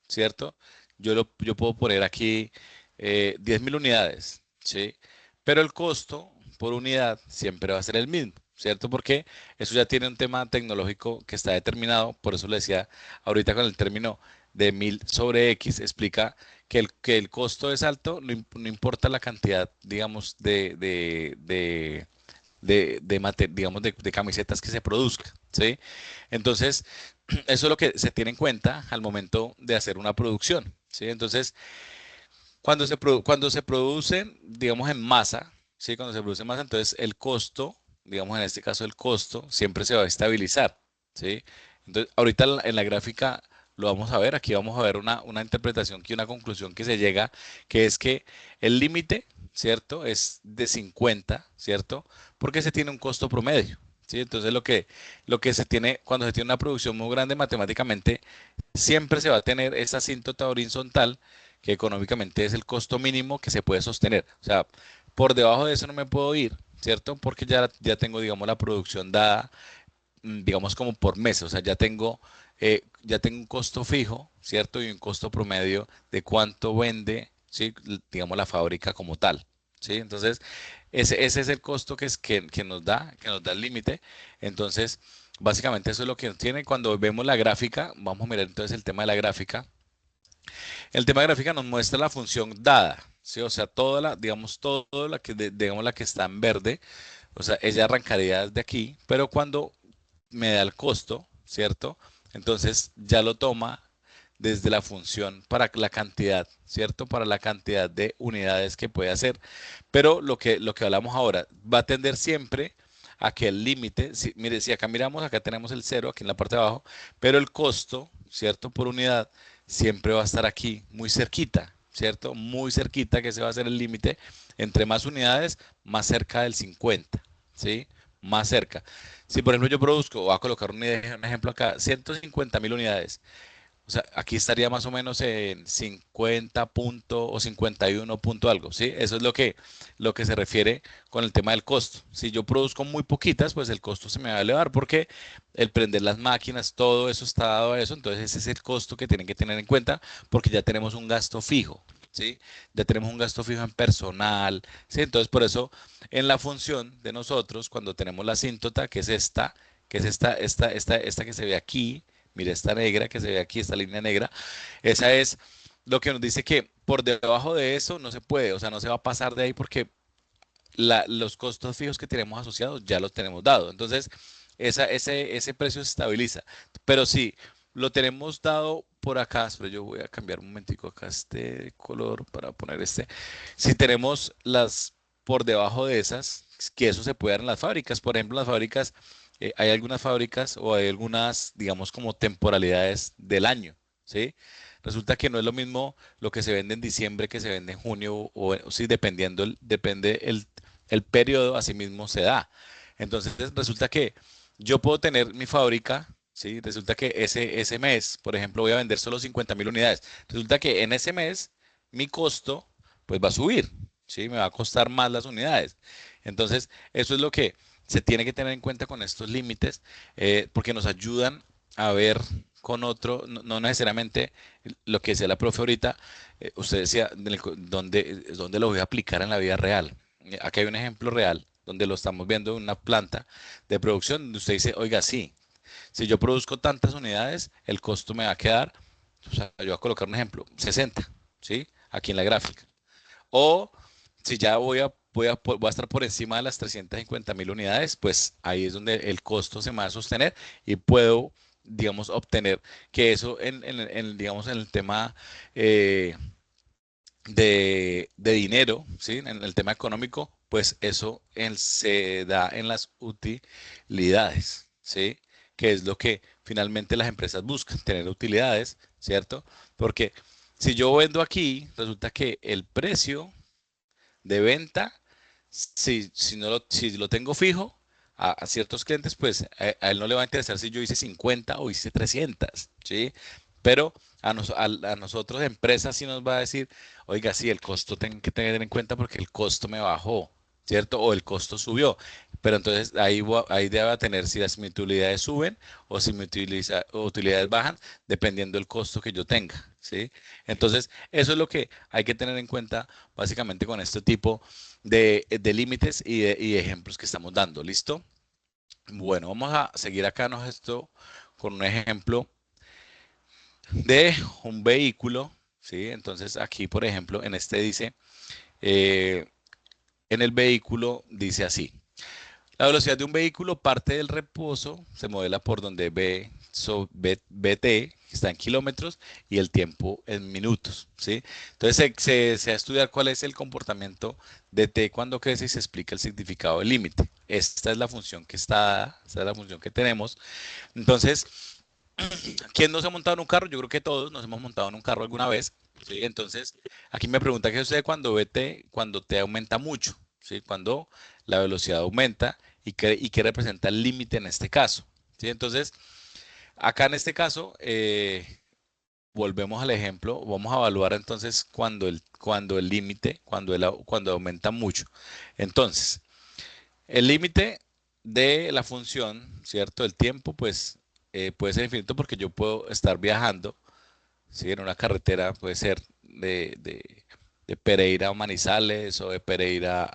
A: ¿cierto? Yo puedo poner aquí 10.000 unidades, ¿sí? Pero el costo por unidad siempre va a ser el mismo, ¿cierto? Porque eso ya tiene un tema tecnológico que está determinado. Por eso le decía ahorita con el término de 1000 sobre X explica que el costo es alto, no importa la cantidad, digamos, digamos, de camisetas que se produzca, ¿sí? Entonces, eso es lo que se tiene en cuenta al momento de hacer una producción, ¿sí? Entonces, cuando se produce, digamos, en masa, ¿sí? Cuando se produce en masa, entonces el costo, digamos, en este caso el costo, siempre se va a estabilizar, ¿sí? Entonces, ahorita en la gráfica lo vamos a ver, aquí vamos a ver una interpretación y una conclusión que se llega, que es que el límite, ¿cierto? Es de 50, ¿cierto? Porque se tiene un costo promedio, ¿sí? Entonces, lo que se tiene, cuando se tiene una producción muy grande matemáticamente, siempre se va a tener esa asíntota horizontal que económicamente es el costo mínimo que se puede sostener. O sea, por debajo de eso no me puedo ir, ¿cierto? Porque ya tengo, digamos, la producción dada, digamos, como por mes. O sea, ya tengo un costo fijo, ¿cierto? Y un costo promedio de cuánto vende, ¿sí? Digamos, la fábrica como tal. ¿Sí? Entonces, ese es el costo que nos da el límite. Entonces, básicamente eso es lo que nos tiene. Cuando vemos la gráfica, vamos a mirar entonces el tema de la gráfica. El tema de gráfica nos muestra la función dada, ¿sí? O sea, digamos, todo digamos, la que está en verde, o sea, ella arrancaría desde aquí, pero cuando me da el costo, ¿cierto? Entonces ya lo toma desde la función para la cantidad, ¿cierto? Para la cantidad de unidades que puede hacer. Pero lo que hablamos ahora va a tender siempre a que el límite, mire, si acá miramos, acá tenemos el cero, aquí en la parte de abajo, pero el costo, ¿cierto? Por unidad siempre va a estar aquí, muy cerquita, ¿cierto? Muy cerquita, que ese va a ser el límite. Entre más unidades, más cerca del 50, ¿sí? Más cerca. Si por ejemplo yo produzco, voy a colocar un ejemplo acá, 150.000 unidades. O sea, aquí estaría más o menos en 50 punto o 51 punto algo, ¿sí? Eso es lo que se refiere con el tema del costo. Si yo produzco muy poquitas, pues el costo se me va a elevar porque el prender las máquinas, todo eso está dado a eso. Entonces ese es el costo que tienen que tener en cuenta porque ya tenemos un gasto fijo, ¿sí? Ya tenemos un gasto fijo en personal, ¿sí? Entonces por eso en la función de nosotros, cuando tenemos la asíntota, que es esta que se ve aquí. Mira esta negra que se ve aquí, esta línea negra. Esa es lo que nos dice que por debajo de eso no se puede, o sea, no se va a pasar de ahí porque los costos fijos que tenemos asociados ya los tenemos dados. Entonces, ese precio se estabiliza. Pero si lo tenemos dado por acá, pero yo voy a cambiar un momentico acá este color para poner este. Si tenemos las por debajo de esas, que eso se puede dar en las fábricas. Por ejemplo, en las fábricas, hay algunas fábricas o hay algunas, digamos, como temporalidades del año, ¿sí? Resulta que no es lo mismo lo que se vende en diciembre que se vende en junio o sí, depende el periodo, así mismo se da. Entonces resulta que yo puedo tener mi fábrica, ¿sí? Resulta que ese mes, por ejemplo, voy a vender solo 50.000 unidades. Resulta que en ese mes mi costo pues va a subir, ¿sí? Me va a costar más las unidades. Entonces, eso es lo que se tiene que tener en cuenta con estos límites, porque nos ayudan a ver con otro, no necesariamente lo que decía la profe ahorita, usted decía, ¿dónde lo voy a aplicar en la vida real? Aquí hay un ejemplo real donde lo estamos viendo en una planta de producción donde usted dice, oiga, sí, si yo produzco tantas unidades, el costo me va a quedar, o sea, yo voy a colocar un ejemplo, 60, ¿sí? Aquí en la gráfica. O si ya voy a estar por encima de las 350.000 unidades, pues ahí es donde el costo se me va a sostener y puedo, digamos, obtener que eso digamos, en el tema eh, de dinero, ¿sí? En el tema económico, pues eso se da en las utilidades, ¿sí? Que es lo que finalmente las empresas buscan, tener utilidades, ¿cierto? Porque si yo vendo aquí, resulta que el precio de venta, si lo tengo fijo a ciertos clientes, pues a él no le va a interesar si yo hice 50 o hice 300, ¿sí? Pero a nosotros, empresas, sí nos va a decir, oiga, sí, el costo tengo que tener en cuenta porque el costo me bajó, ¿cierto? O el costo subió. Pero entonces ahí debe tener si las mis utilidades suben o si mis utilidades bajan, dependiendo del costo que yo tenga, ¿sí? Entonces, eso es lo que hay que tener en cuenta básicamente con este tipo de límites y de ejemplos que estamos dando. ¿Listo? Bueno, vamos a seguir acá esto con un ejemplo. de un vehículo, ¿sí? Entonces aquí, por ejemplo, en este dice, eh, en el vehículo dice así. La velocidad de un vehículo parte del reposo, se modela por donde BT, que está en kilómetros, y el tiempo en minutos, ¿sí? Entonces se va a estudiar cuál es el comportamiento de T cuando crece y se explica el significado del límite. Esta es la función que está dada, esta es la función que tenemos. Entonces, ¿quién no se ha montado en un carro? Yo creo que todos nos hemos montado en un carro alguna vez, ¿sí? Entonces, aquí me pregunta qué sucede cuando T aumenta mucho, ¿sí? Cuando la velocidad aumenta y qué representa el límite en este caso, ¿sí? Entonces, acá en este caso, volvemos al ejemplo, vamos a evaluar entonces cuando el límite, cuando aumenta mucho. Entonces, el límite de la función, ¿cierto? El tiempo, pues, puede ser infinito porque yo puedo estar viajando, ¿sí? En una carretera, puede ser de Pereira a Manizales o de Pereira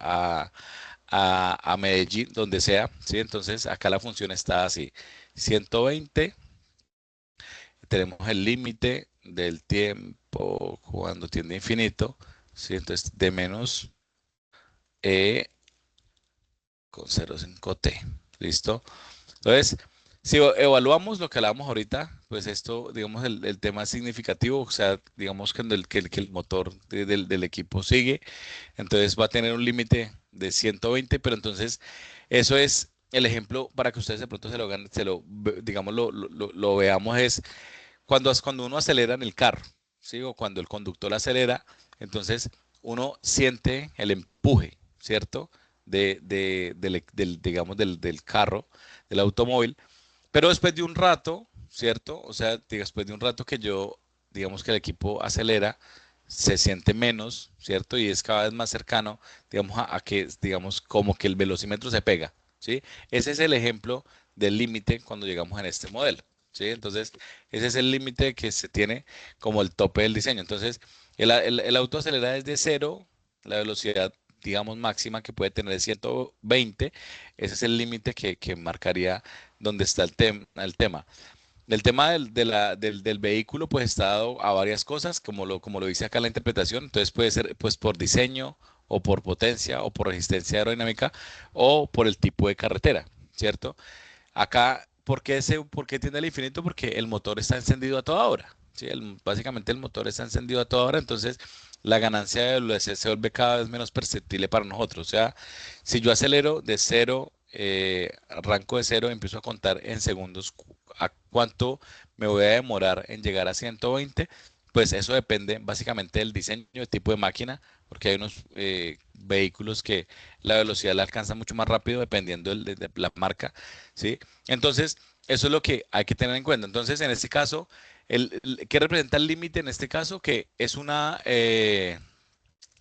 A: a Medellín, donde sea, ¿sí? Entonces, acá la función está así. 120, tenemos el límite del tiempo cuando tiende a infinito, ¿sí? Entonces, de menos e con 0,5t, ¿listo? Entonces, si evaluamos lo que hablábamos ahorita, pues esto, digamos, el tema es significativo, o sea, digamos que el motor del equipo sigue, entonces va a tener un límite de 120, pero entonces eso es el ejemplo para que ustedes de pronto digamos, lo veamos es cuando uno acelera en el carro, ¿sí? O cuando el conductor acelera, entonces uno siente el empuje, ¿cierto? Digamos, del carro, del automóvil, pero después de un rato, ¿cierto? O sea, después de un rato que digamos que el equipo acelera, se siente menos, ¿cierto? Y es cada vez más cercano, digamos, a que, digamos, como que el velocímetro se pega, ¿sí? Ese es el ejemplo del límite cuando llegamos en este modelo, ¿sí? Entonces, ese es el límite que se tiene como el tope del diseño. Entonces, el auto acelera desde cero, la velocidad, digamos, máxima que puede tener es 120, ese es el límite que marcaría donde está el tema. El tema del vehículo, pues está dado a varias cosas, como lo dice acá la interpretación. Entonces puede ser pues por diseño, o por potencia, o por resistencia aerodinámica, o por el tipo de carretera, ¿cierto? Acá, ¿por qué tiende al infinito? Porque el motor está encendido a toda hora, ¿sí? Básicamente el motor está encendido a toda hora, entonces la ganancia de velocidad se vuelve cada vez menos perceptible para nosotros. O sea, si yo acelero de cero, arranco de cero, empiezo a contar en segundos a cuánto me voy a demorar en llegar a 120, pues eso depende básicamente del diseño, del tipo de máquina, porque hay unos vehículos que la velocidad la alcanza mucho más rápido dependiendo de la marca, ¿sí? Entonces, eso es lo que hay que tener en cuenta. Entonces, en este caso, ¿qué representa el límite en este caso? Que es una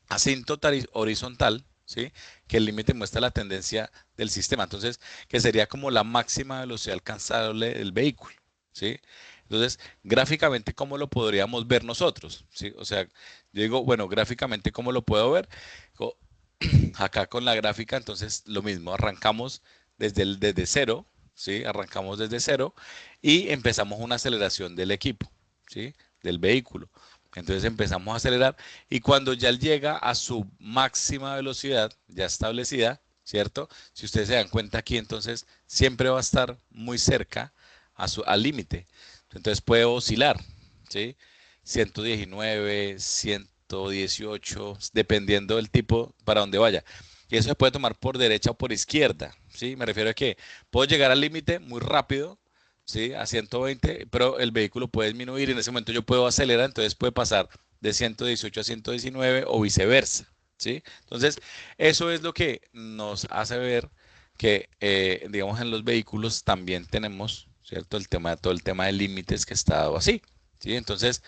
A: asíntota horizontal, ¿sí? Que el límite muestra la tendencia del sistema. Entonces, que sería como la máxima velocidad alcanzable del vehículo, ¿sí? Entonces, gráficamente, ¿cómo lo podríamos ver nosotros? ¿Sí? O sea, yo digo, bueno, gráficamente, ¿cómo lo puedo ver? Co- Acá con la gráfica, entonces, lo mismo, arrancamos desde cero, ¿sí? Arrancamos desde cero y empezamos una aceleración del equipo, ¿sí? Del vehículo. Entonces empezamos a acelerar y cuando ya llega a su máxima velocidad ya establecida, ¿cierto? Si ustedes se dan cuenta aquí, entonces siempre va a estar muy cerca al límite. Entonces puede oscilar, ¿sí? 119, 118, dependiendo del tipo para donde vaya. Y eso se puede tomar por derecha o por izquierda, ¿sí? Me refiero a que puedo llegar al límite muy rápido, ¿sí? A 120, pero el vehículo puede disminuir y en ese momento yo puedo acelerar, entonces puede pasar de 118 a 119 o viceversa, ¿sí? Entonces, eso es lo que nos hace ver que, digamos, en los vehículos también tenemos, ¿cierto? Todo el tema de límites que está dado así, ¿sí? Entonces,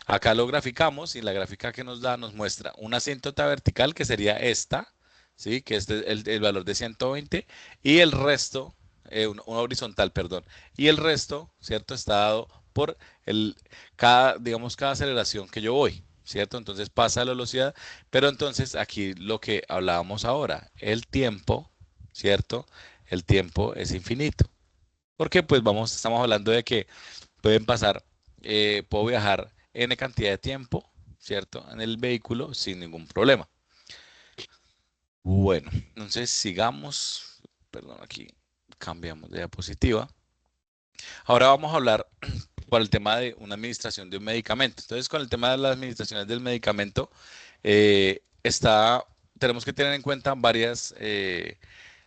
A: acá lo graficamos y la gráfica que nos da nos muestra una asíntota vertical que sería esta, ¿sí? Que es el valor de 120 y el resto, una horizontal, perdón, y el resto, ¿cierto? Está dado por digamos, cada aceleración que yo voy, ¿cierto? Entonces pasa la velocidad, pero entonces aquí lo que hablábamos ahora, el tiempo, ¿cierto? El tiempo es infinito. Porque pues estamos hablando de que pueden pasar puedo viajar N cantidad de tiempo, ¿cierto? En el vehículo sin ningún problema. Bueno, entonces sigamos. Perdón, aquí cambiamos de diapositiva. Ahora vamos a hablar por el tema de una administración de un medicamento. Entonces, con el tema de las administraciones del medicamento, está, tenemos que tener en cuenta varias,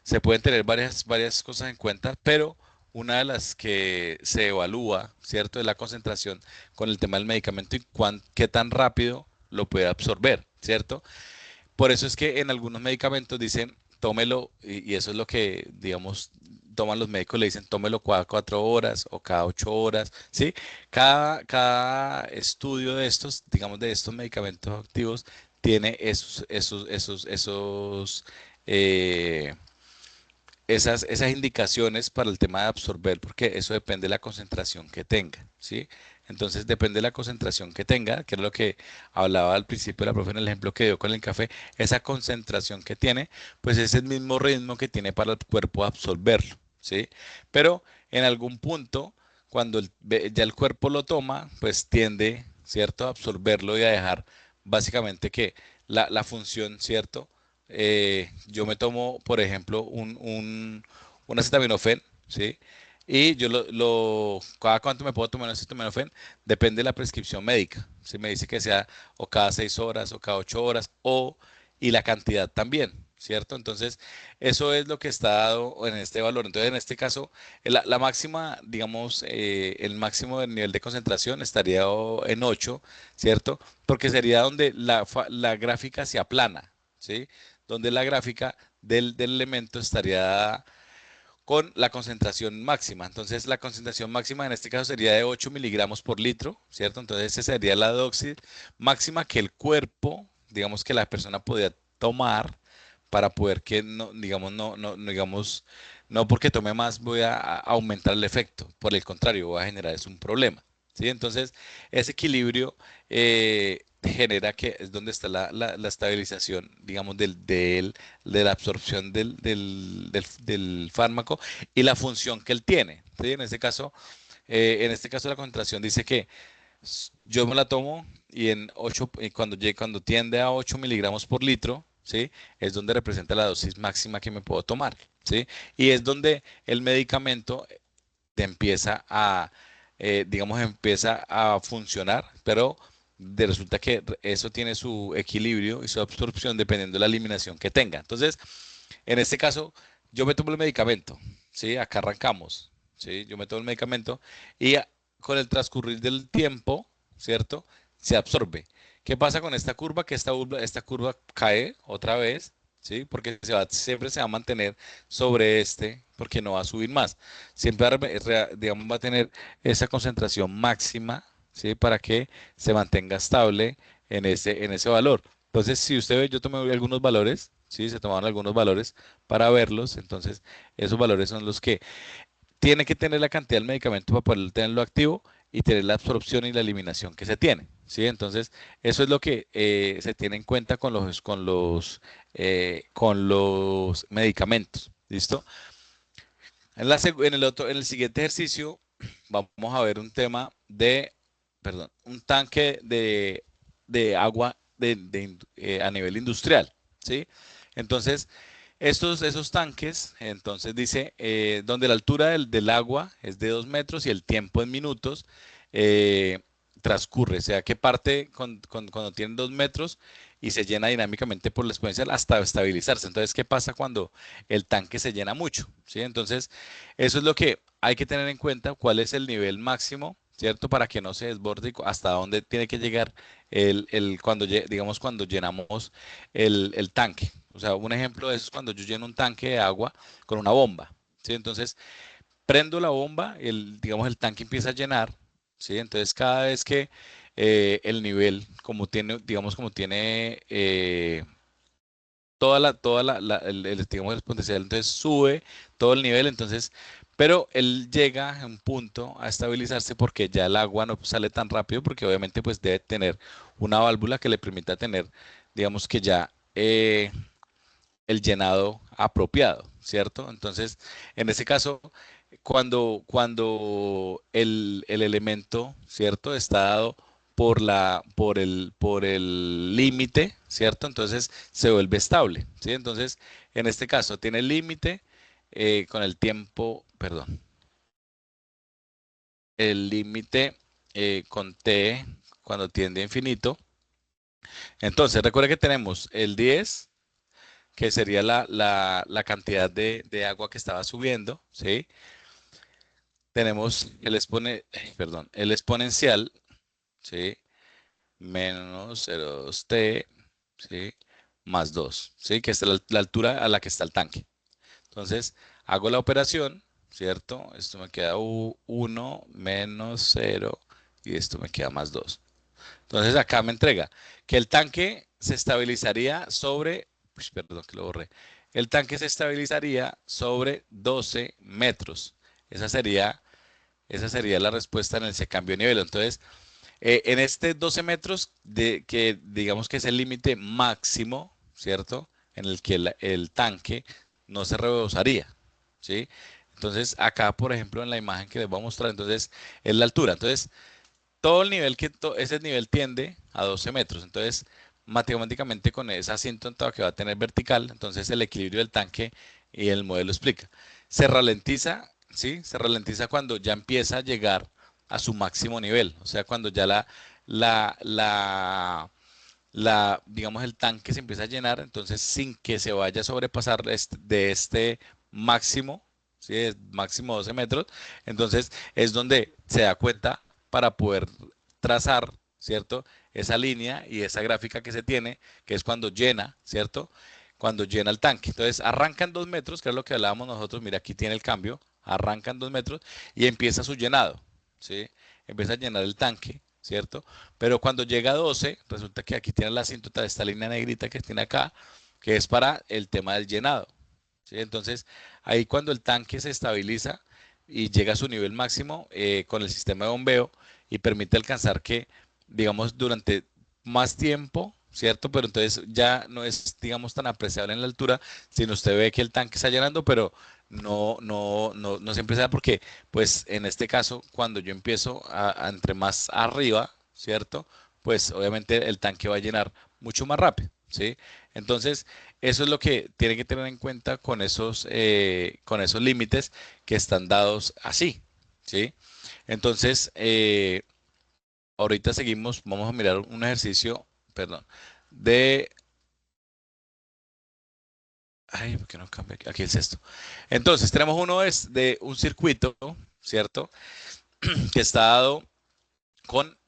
A: se pueden tener varias cosas en cuenta, pero una de las que se evalúa, ¿cierto? Es la concentración con el tema del medicamento y qué tan rápido lo puede absorber, ¿cierto? Por eso es que en algunos medicamentos dicen, tómelo, y eso es lo que, digamos, toman los médicos, le dicen, tómelo cada 4 horas o cada 8 horas, ¿sí? Cada estudio de estos, digamos, de estos medicamentos activos, tiene eh, esas indicaciones para el tema de absorber, porque eso depende de la concentración que tenga, ¿sí? Entonces depende de la concentración que tenga, que es lo que hablaba al principio la profe en el ejemplo que dio con el café, esa concentración que tiene, pues es el mismo ritmo que tiene para el cuerpo absorberlo, ¿sí? Pero en algún punto, cuando ya el cuerpo lo toma, pues tiende, ¿cierto?, a absorberlo y a dejar básicamente que la función, ¿cierto? Yo me tomo, por ejemplo, un acetaminofén, ¿sí? Y yo cada cuánto me puedo tomar un acetaminofén, depende de la prescripción médica. Si me dice que sea o cada 6 horas o cada 8 horas, y la cantidad también, ¿cierto? Entonces, eso es lo que está dado en este valor. Entonces, en este caso, la máxima, digamos, el máximo del nivel de concentración estaría en 8, ¿cierto? Porque sería donde la gráfica se aplana, ¿sí? Donde la gráfica del elemento estaría dada con la concentración máxima. Entonces, la concentración máxima en este caso sería de 8 miligramos por litro, ¿cierto? Entonces, esa sería la dosis máxima que el cuerpo, digamos que la persona podía tomar para poder que, no, digamos, digamos, no porque tome más voy a aumentar el efecto. Por el contrario, voy a generar es un problema. ¿Sí? Entonces, ese equilibrio genera que es donde está la estabilización, digamos, de la absorción del fármaco y la función que él tiene. ¿Sí? En este caso la concentración dice que yo me la tomo y cuando tiende a 8 miligramos por litro, ¿sí? Es donde representa la dosis máxima que me puedo tomar, ¿sí? Y es donde el medicamento te empieza digamos, empieza a funcionar, pero resulta que eso tiene su equilibrio y su absorción dependiendo de la eliminación que tenga. Entonces, en este caso, yo me tomo el medicamento, ¿sí? Acá arrancamos, ¿sí? Yo me tomo el medicamento y con el transcurrir del tiempo, ¿cierto? Se absorbe. ¿Qué pasa con esta curva? Que esta curva cae otra vez, ¿sí? Porque siempre se va a mantener sobre porque no va a subir más. Siempre digamos, va a tener esa concentración máxima, ¿sí? Para que se mantenga estable en ese valor. Entonces, si usted ve, yo tomé algunos valores, ¿sí? Se tomaron algunos valores para verlos. Entonces, esos valores son los que tiene que tener la cantidad del medicamento para poder tenerlo activo y tener la absorción y la eliminación que se tiene, ¿sí? Entonces, eso es lo que se tiene en cuenta con los medicamentos, ¿listo? En el siguiente ejercicio vamos a ver un tema perdón, un tanque de agua a nivel industrial, ¿sí? Entonces, esos tanques, entonces dice, donde la altura del agua es de 2 metros y el tiempo en minutos eh, transcurre, o sea, que parte cuando tienen 2 metros y se llena dinámicamente por la exponencial hasta estabilizarse. Entonces, ¿qué pasa cuando el tanque se llena mucho? ¿Sí? Entonces, eso es lo que hay que tener en cuenta, cuál es el nivel máximo, ¿cierto? Para que no se desborde y hasta dónde tiene que llegar digamos, cuando llenamos el tanque. O sea, un ejemplo de eso es cuando yo lleno un tanque de agua con una bomba, ¿sí? Entonces, prendo la bomba, digamos, el tanque empieza a llenar, ¿sí? Entonces, cada vez que el nivel, como tiene digamos, el potencial, entonces sube todo el nivel, entonces, pero él llega a un punto a estabilizarse porque ya el agua no sale tan rápido, porque obviamente pues debe tener una válvula que le permita tener, digamos que ya el llenado apropiado, ¿cierto? Entonces, en ese caso, cuando el elemento, ¿cierto? Está dado por el límite, ¿cierto? Entonces se vuelve estable, ¿sí? Entonces, en este caso, tiene el límite con el tiempo, perdón, el límite con t cuando tiende a infinito. Entonces, recuerda que tenemos el 10, que sería la cantidad de agua que estaba subiendo, ¿sí? Tenemos perdón, el exponencial, ¿sí? Menos 0,2t, ¿sí? Más 2, ¿sí? Que es la altura a la que está el tanque. Entonces, hago la operación, ¿cierto? Esto me queda 1 menos 0 y esto me queda más 2. Entonces, acá me entrega que el tanque se estabilizaría sobre, perdón que lo borré, el tanque se estabilizaría sobre 12 metros. Esa sería, esa sería la respuesta en ese cambio de nivel. Entonces, en este 12 metros, que digamos que es el límite máximo, ¿cierto? En el que el tanque no se rebosaría, ¿sí? Entonces, acá, por ejemplo, en la imagen que les voy a mostrar, entonces, es la altura. Entonces, todo el nivel ese nivel tiende a 12 metros. Entonces, matemáticamente con esa asíntota que va a tener vertical, entonces el equilibrio del tanque y el modelo explica. Se ralentiza, ¿sí? Se ralentiza cuando ya empieza a llegar a su máximo nivel. O sea, cuando ya la, la, digamos, el tanque se empieza a llenar, entonces sin que se vaya a sobrepasar de este máximo, ¿sí? Máximo 12 metros, entonces es donde se da cuenta para poder trazar, ¿cierto? Esa línea y esa gráfica que se tiene, que es cuando llena, ¿cierto? Cuando llena el tanque. Entonces arrancan 2 metros, que es lo que hablábamos nosotros, mira, aquí tiene el cambio, arrancan 2 metros y empieza su llenado, ¿sí? Empieza a llenar el tanque, ¿cierto? Pero cuando llega a 12, resulta que aquí tiene la asíntota de esta línea negrita que tiene acá, que es para el tema del llenado, ¿sí? Entonces, ahí cuando el tanque se estabiliza y llega a su nivel máximo con el sistema de bombeo y permite alcanzar que, digamos, durante más tiempo, ¿cierto? Pero entonces ya no es, digamos, tan apreciable en la altura, sino usted ve que el tanque está llenando, pero no siempre se da porque, pues, en este caso, cuando yo empiezo entre más arriba, ¿cierto? Pues obviamente el tanque va a llenar mucho más rápido, ¿sí? Entonces, eso es lo que tienen que tener en cuenta con esos límites que están dados así, ¿sí? Entonces, ahorita seguimos, vamos a mirar un ejercicio, perdón, de... Ay, ¿por qué no cambia? Aquí es esto. Entonces, tenemos uno es de un circuito, ¿cierto? Que está dado con,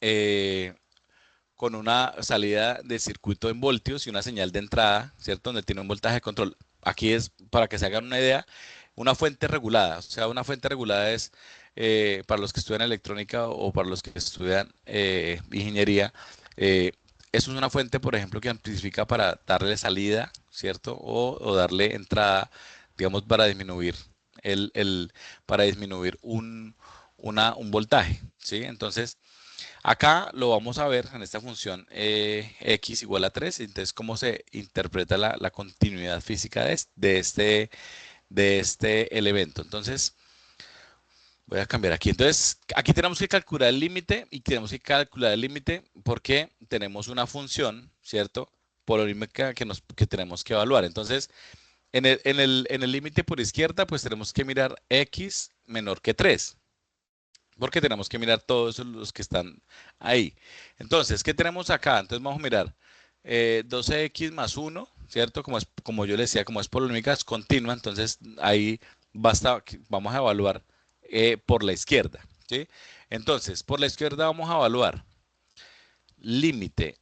A: con una salida de circuito en voltios y una señal de entrada, ¿cierto? Donde tiene un voltaje de control. Aquí es, para que se hagan una idea, una fuente regulada. O sea, una fuente regulada es, para los que estudian electrónica o para los que estudian ingeniería, eso es una fuente, por ejemplo, que amplifica para darle salida, ¿cierto? O darle entrada, digamos, para disminuir para disminuir un voltaje, ¿sí? Entonces, acá lo vamos a ver en esta función x igual a 3. Entonces, cómo se interpreta la continuidad física de este elemento. Entonces, voy a cambiar aquí. Entonces, aquí tenemos que calcular el límite y tenemos que calcular el límite porque tenemos una función, ¿cierto? Polorítmica que tenemos que evaluar. Entonces, en el límite por izquierda, pues tenemos que mirar x menor que 3 porque tenemos que mirar todos los que están ahí. Entonces, ¿qué tenemos acá? Entonces vamos a mirar 12x más 1, ¿cierto? Como yo le decía, como es polinómica, es continua, entonces ahí vamos a evaluar por la izquierda, ¿sí? Entonces, por la izquierda vamos a evaluar límite.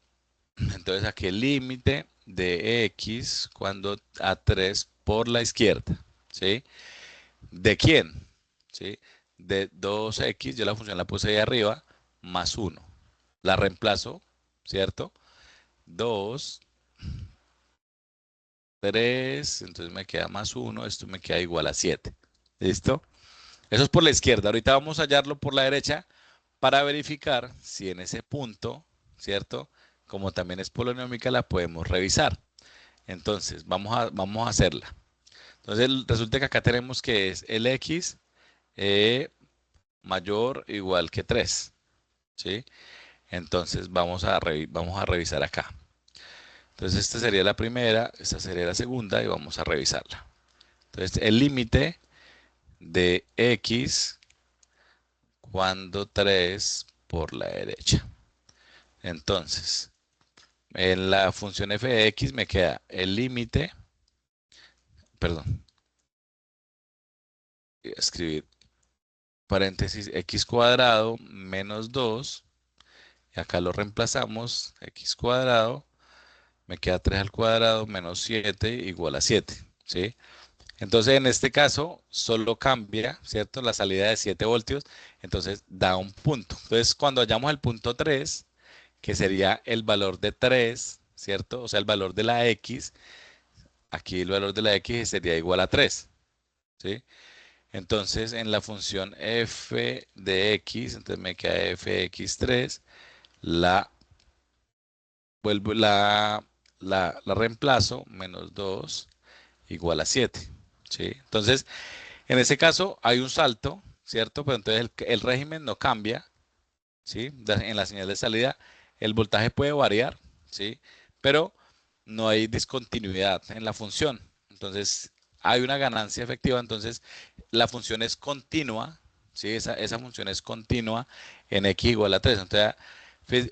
A: Entonces aquí el límite de x cuando a 3 por la izquierda, ¿sí? ¿De quién? ¿Sí? De 2x, yo la función la puse ahí arriba, más 1. La reemplazo, ¿cierto? 2, 3, entonces me queda más 1, esto me queda igual a 7. ¿Listo? Eso es por la izquierda. Ahorita vamos a hallarlo por la derecha para verificar si en ese punto, ¿cierto? Como también es polinómica, la podemos revisar. Entonces, vamos a hacerla. Entonces, resulta que acá tenemos que es el x E mayor o igual que 3, ¿sí? Entonces vamos a revisar acá. Entonces esta sería la primera, esta sería la segunda y vamos a revisarla. Entonces el límite de x cuando 3 por la derecha. Entonces, en la función f de x me queda el límite, perdón, voy a escribir paréntesis x cuadrado menos 2, y acá lo reemplazamos, x cuadrado, me queda 3 al cuadrado menos 7 igual a 7, ¿sí? Entonces, en este caso, solo cambia, ¿cierto? La salida de 7 voltios, entonces da un punto. Entonces, cuando hallamos el punto 3, que sería el valor de 3, ¿cierto? O sea, el valor de la x, aquí el valor de la x sería igual a 3, ¿sí? Entonces, en la función f de x, entonces me queda f de x3, la, vuelvo, la reemplazo, menos 2 igual a 7, ¿sí? Entonces, en ese caso hay un salto, ¿cierto? Pero entonces el régimen no cambia, ¿sí? En la señal de salida el voltaje puede variar, ¿sí? Pero no hay discontinuidad en la función. Entonces hay una ganancia efectiva, entonces la función es continua, ¿sí? Esa función es continua en x igual a 3. Entonces, pues,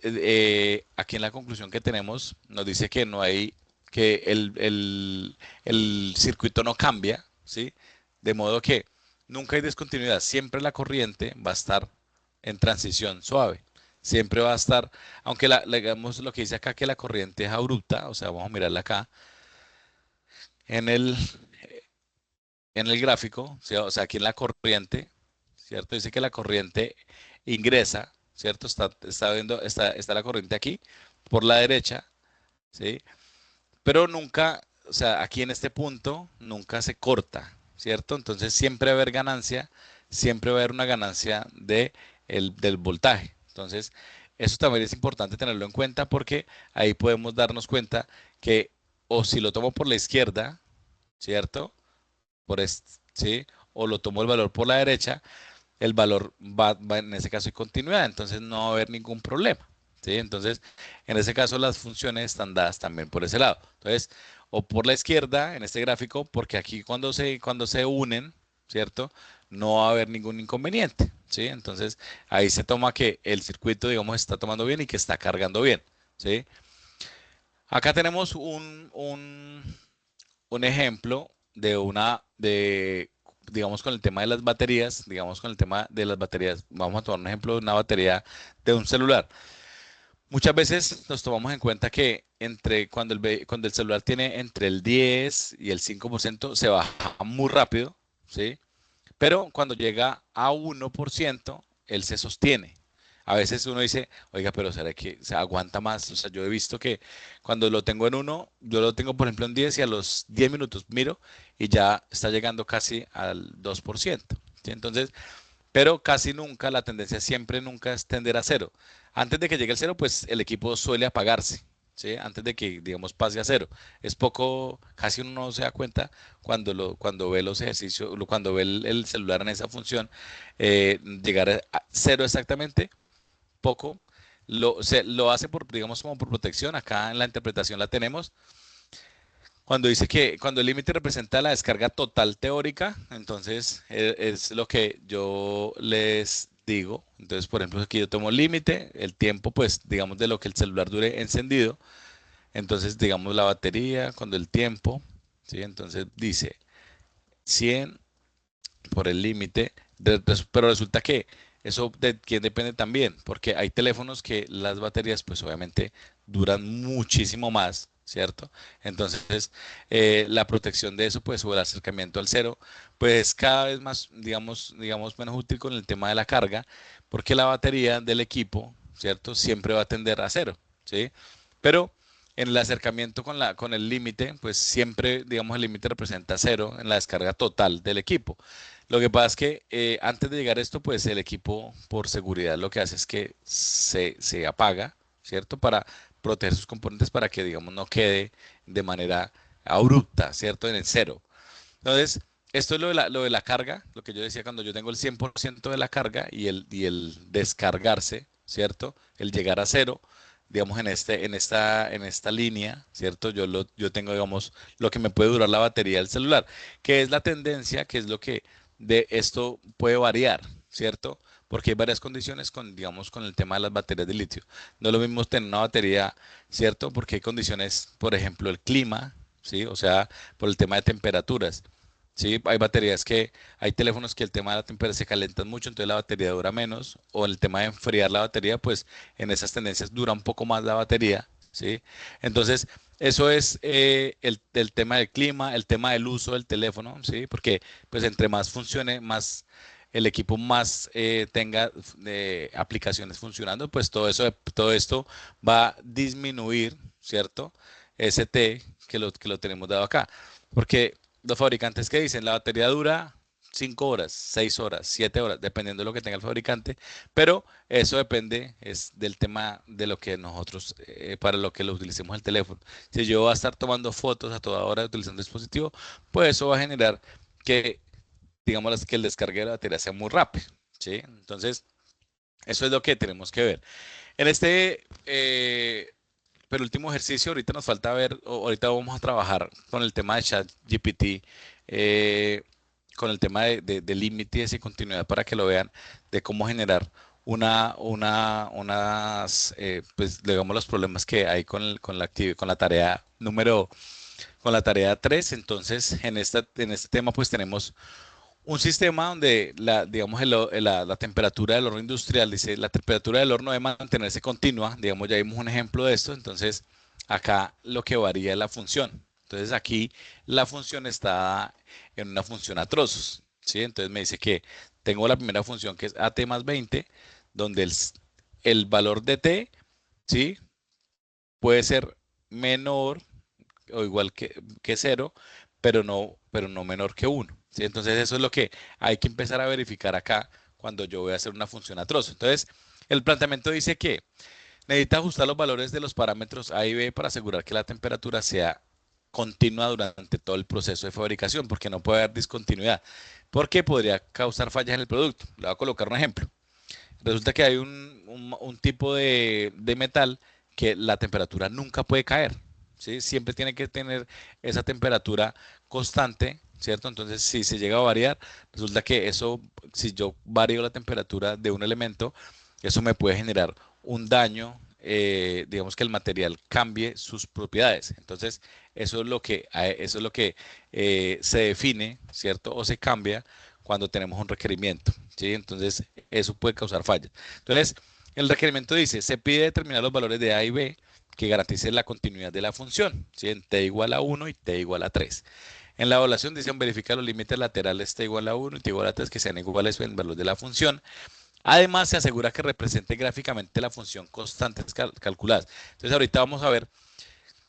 A: aquí en la conclusión que tenemos nos dice que no hay, que el circuito no cambia, ¿sí? De modo que nunca hay discontinuidad, siempre la corriente va a estar en transición suave. Siempre va a estar, aunque digamos lo que dice acá que la corriente es abrupta, o sea, vamos a mirarla acá en el gráfico, ¿sí? O sea, aquí en la corriente, ¿cierto? Dice que la corriente ingresa, ¿cierto? Está la corriente aquí por la derecha, ¿sí? Pero nunca, o sea, aquí en este punto nunca se corta, ¿cierto? Entonces siempre va a haber ganancia, siempre va a haber una ganancia del voltaje. Entonces, eso también es importante tenerlo en cuenta porque ahí podemos darnos cuenta que o si lo tomo por la izquierda, ¿cierto? ¿Sí? O lo tomo el valor por la derecha, el valor va en ese caso en continuidad, entonces no va a haber ningún problema, ¿sí? Entonces, en ese caso las funciones están dadas también por ese lado. Entonces, o por la izquierda en este gráfico, porque aquí cuando se unen, ¿cierto? No va a haber ningún inconveniente, ¿sí? Entonces, ahí se toma que el circuito, digamos, está tomando bien y que está cargando bien, ¿sí? Acá tenemos un ejemplo digamos, con el tema de las baterías, digamos, con el tema de las baterías, vamos a tomar un ejemplo de una batería de un celular. Muchas veces nos tomamos en cuenta que cuando el celular tiene entre el 10 y el 5% se baja muy rápido, ¿sí? Pero cuando llega a 1%, él se sostiene. A veces uno dice, oiga, pero ¿será que se aguanta más? O sea, yo he visto que cuando lo tengo en 1, yo lo tengo, por ejemplo, en 10 y a los 10 minutos miro y ya está llegando casi al 2%, ¿sí? Entonces, pero casi nunca, la tendencia siempre nunca es tender a cero. Antes de que llegue el cero, pues el equipo suele apagarse, ¿sí? Antes de que, digamos, pase a cero. Es poco, casi uno no se da cuenta cuando ve los ejercicios, cuando ve el celular en esa función, llegar a cero exactamente, poco. Lo hace por, digamos, como por protección. Acá en la interpretación la tenemos. Cuando dice que cuando el límite representa la descarga total teórica, entonces es lo que yo les digo. Entonces, por ejemplo, aquí yo tomo límite, el tiempo, pues, digamos, de lo que el celular dure encendido. Entonces, digamos, la batería, cuando el tiempo, ¿sí? Entonces dice 100 por el límite, pero resulta que eso de quién depende también, porque hay teléfonos que las baterías pues obviamente duran muchísimo más, ¿cierto? Entonces la protección de eso pues o el acercamiento al cero pues cada vez más digamos menos útil con el tema de la carga, porque la batería del equipo, ¿cierto? Siempre va a tender a cero, ¿sí? Pero en el acercamiento con el límite, pues siempre, digamos, el límite representa cero en la descarga total del equipo. Lo que pasa es que antes de llegar a esto, pues el equipo por seguridad lo que hace es que se apaga, ¿cierto? Para proteger sus componentes para que, digamos, no quede de manera abrupta, ¿cierto? En el cero. Entonces, esto es lo de la carga, lo que yo decía cuando yo tengo el 100% de la carga y el descargarse, ¿cierto? El llegar a cero, digamos, en esta línea, ¿cierto? Yo tengo, digamos, lo que me puede durar la batería del celular, que es la tendencia, que es lo que de esto puede variar, ¿cierto? Porque hay varias condiciones con, digamos, con el tema de las baterías de litio. No es lo mismo tener una batería, ¿cierto? Porque hay condiciones, por ejemplo, el clima, ¿sí? O sea, por el tema de temperaturas. Sí, hay teléfonos que el tema de la temperatura se calientan mucho, entonces la batería dura menos, o el tema de enfriar la batería, pues en esas tendencias dura un poco más la batería, ¿sí? Entonces, eso es el tema del clima, el tema del uso del teléfono, ¿sí? Porque pues entre más funcione, más el equipo más tenga aplicaciones funcionando, pues todo esto va a disminuir, ¿cierto? Ese T que lo tenemos dado acá. Porque los fabricantes que dicen la batería dura 5 horas, 6 horas, 7 horas, dependiendo de lo que tenga el fabricante, pero eso depende es del tema de lo que nosotros, para lo que lo utilicemos el teléfono. Si yo voy a estar tomando fotos a toda hora utilizando el dispositivo, pues eso va a generar que, digamos, que el descargue de la batería sea muy rápido, ¿sí? Entonces, eso es lo que tenemos que ver. En este penúltimo ejercicio, ahorita nos falta ver, ahorita vamos a trabajar con el tema de ChatGPT, eh, con el tema de límites y continuidad para que lo vean, de cómo generar pues digamos los problemas que hay con la tarea con la tarea 3. Entonces, en este tema, pues tenemos un sistema donde digamos, la temperatura del horno industrial, dice, la temperatura del horno debe mantenerse continua, digamos, ya vimos un ejemplo de esto, entonces acá lo que varía es la función. Entonces aquí la función está en una función a trozos, ¿sí? Entonces me dice que tengo la primera función que es AT más 20, donde el valor de T, ¿sí? Puede ser menor o igual que cero, pero no menor que uno, ¿sí? Entonces eso es lo que hay que empezar a verificar acá cuando yo voy a hacer una función a trozo. Entonces, el planteamiento dice que necesita ajustar los valores de los parámetros A y B para asegurar que la temperatura sea continua durante todo el proceso de fabricación, porque no puede haber discontinuidad, porque podría causar fallas en el producto. Le voy a colocar un ejemplo. Resulta que hay un tipo de metal que la temperatura nunca puede caer, ¿sí? Siempre tiene que tener esa temperatura constante, ¿cierto? Entonces, si se llega a variar, resulta que eso, si yo varío la temperatura de un elemento, eso me puede generar un daño, digamos que el material cambie sus propiedades. Entonces, eso es lo que se define, ¿cierto? O se cambia cuando tenemos un requerimiento, ¿sí? Entonces, eso puede causar fallas. Entonces, el requerimiento dice, se pide determinar los valores de A y B que garanticen la continuidad de la función, ¿sí? En t igual a 1 y t igual a 3. En la evaluación dicen verificar los límites laterales t igual a 1 y t igual a 3 que sean iguales en el valor de la función. Además, se asegura que represente gráficamente la función constante calculada. Entonces, ahorita vamos a ver,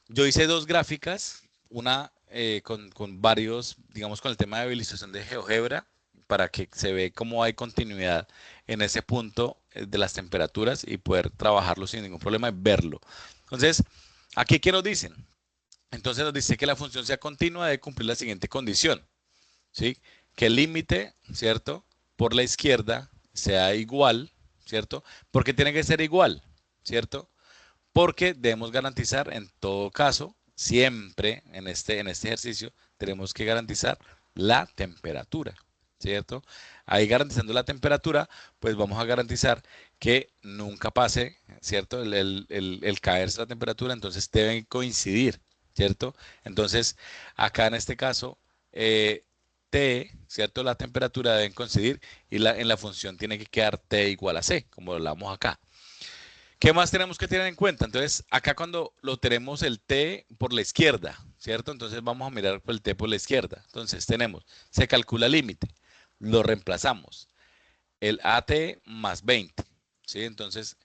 A: yo hice dos gráficas, una con varios, digamos, con el tema de visualización de GeoGebra, para que se ve cómo hay continuidad en ese punto de las temperaturas y poder trabajarlo sin ningún problema y verlo. Entonces, aquí, ¿qué nos dicen? Entonces nos dice que la función sea continua debe cumplir la siguiente condición, ¿sí? Que el límite, ¿cierto? Por la izquierda sea igual, ¿cierto? Porque tiene que ser igual, ¿cierto? Porque debemos garantizar en todo caso, siempre en este ejercicio, tenemos que garantizar la temperatura, ¿cierto? Ahí garantizando la temperatura, pues vamos a garantizar que nunca pase, ¿cierto? El caerse la temperatura, entonces deben coincidir, ¿cierto? Entonces, acá en este caso, T, ¿cierto? La temperatura deben coincidir y en la función tiene que quedar T igual a C, como lo hablamos acá. ¿Qué más tenemos que tener en cuenta? Entonces, acá cuando lo tenemos el T por la izquierda, ¿cierto? Entonces vamos a mirar por el T por la izquierda. Entonces tenemos, se calcula el límite, lo reemplazamos, el AT más 20, ¿sí? Entonces,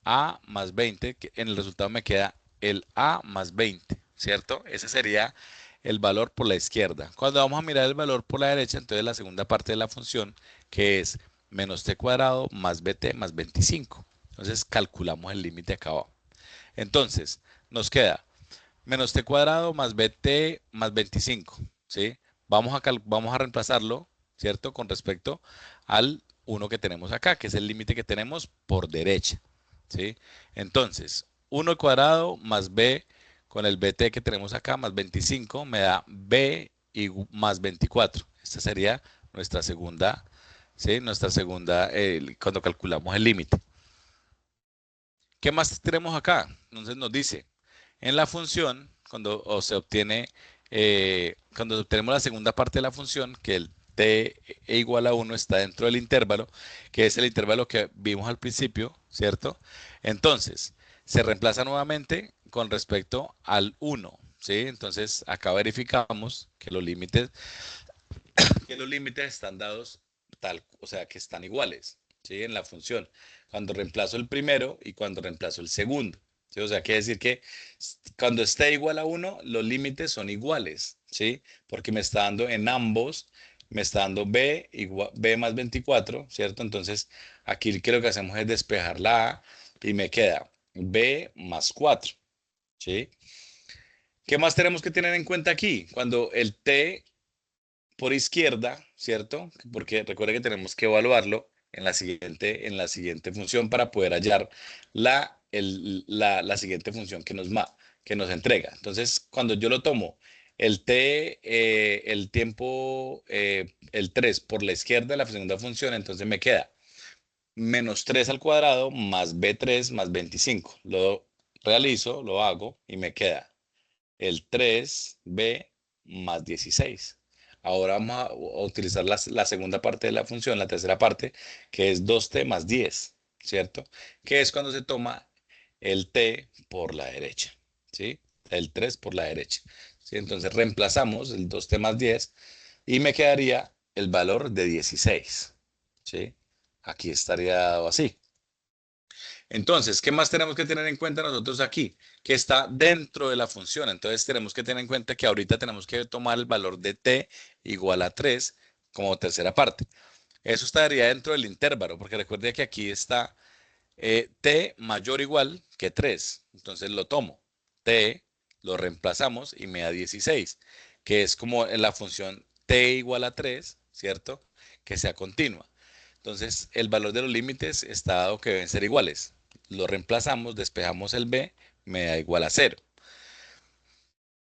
A: A más 20, que en el resultado me queda el A más 20, ¿cierto? Ese sería el valor por la izquierda. Cuando vamos a mirar el valor por la derecha, entonces la segunda parte de la función, que es menos t cuadrado más bt más 25. Entonces calculamos el límite acá abajo. Entonces nos queda menos t cuadrado más bt más 25, ¿sí? vamos a reemplazarlo, ¿cierto? Con respecto al 1 que tenemos acá, que es el límite que tenemos por derecha, ¿sí? Entonces, 1 al cuadrado más b con el bt que tenemos acá más 25 me da b más 24. Esta sería nuestra segunda, ¿sí? Nuestra segunda, cuando calculamos el límite. ¿Qué más tenemos acá? Entonces nos dice, en la función, cuando obtenemos la segunda parte de la función, que el t e igual a 1 está dentro del intervalo, que es el intervalo que vimos al principio, ¿cierto? Entonces, se reemplaza nuevamente con respecto al 1, ¿sí? Entonces, acá verificamos que los límites están dados o sea, que están iguales, ¿sí? En la función. Cuando reemplazo el primero y cuando reemplazo el segundo, ¿sí? O sea, quiere decir que cuando esté igual a 1, los límites son iguales, ¿sí? Porque me está dando en ambos, me está dando b más 24, ¿cierto? Entonces, aquí que lo que hacemos es despejar la a y me queda b más 4, ¿sí? ¿Qué más tenemos que tener en cuenta aquí? Cuando el t por izquierda, ¿cierto? Porque recuerda que tenemos que evaluarlo en la siguiente función para poder hallar la siguiente función que nos entrega. Entonces, cuando yo lo tomo, el tiempo, el 3 por la izquierda de la segunda función, entonces me queda menos 3 al cuadrado más b3 más 25. Lo realizo, lo hago y me queda el 3b más 16. Ahora vamos a utilizar la segunda parte de la función, la tercera parte, que es 2t más 10, ¿cierto? Que es cuando se toma el t por la derecha, ¿sí? El 3 por la derecha, ¿sí? Entonces reemplazamos el 2t más 10 y me quedaría el valor de 16, ¿sí? Aquí estaría dado así. Entonces, ¿qué más tenemos que tener en cuenta nosotros aquí? Que está dentro de la función. Entonces, tenemos que tener en cuenta que ahorita tenemos que tomar el valor de t igual a 3 como tercera parte. Eso estaría dentro del intervalo, porque recuerde que aquí está t mayor o igual que 3. Entonces, lo tomo. T lo reemplazamos y me da 16, que es como en la función t igual a 3, ¿cierto? Que sea continua. Entonces, el valor de los límites está dado que deben ser iguales. Lo reemplazamos, despejamos el b, me da igual a 0.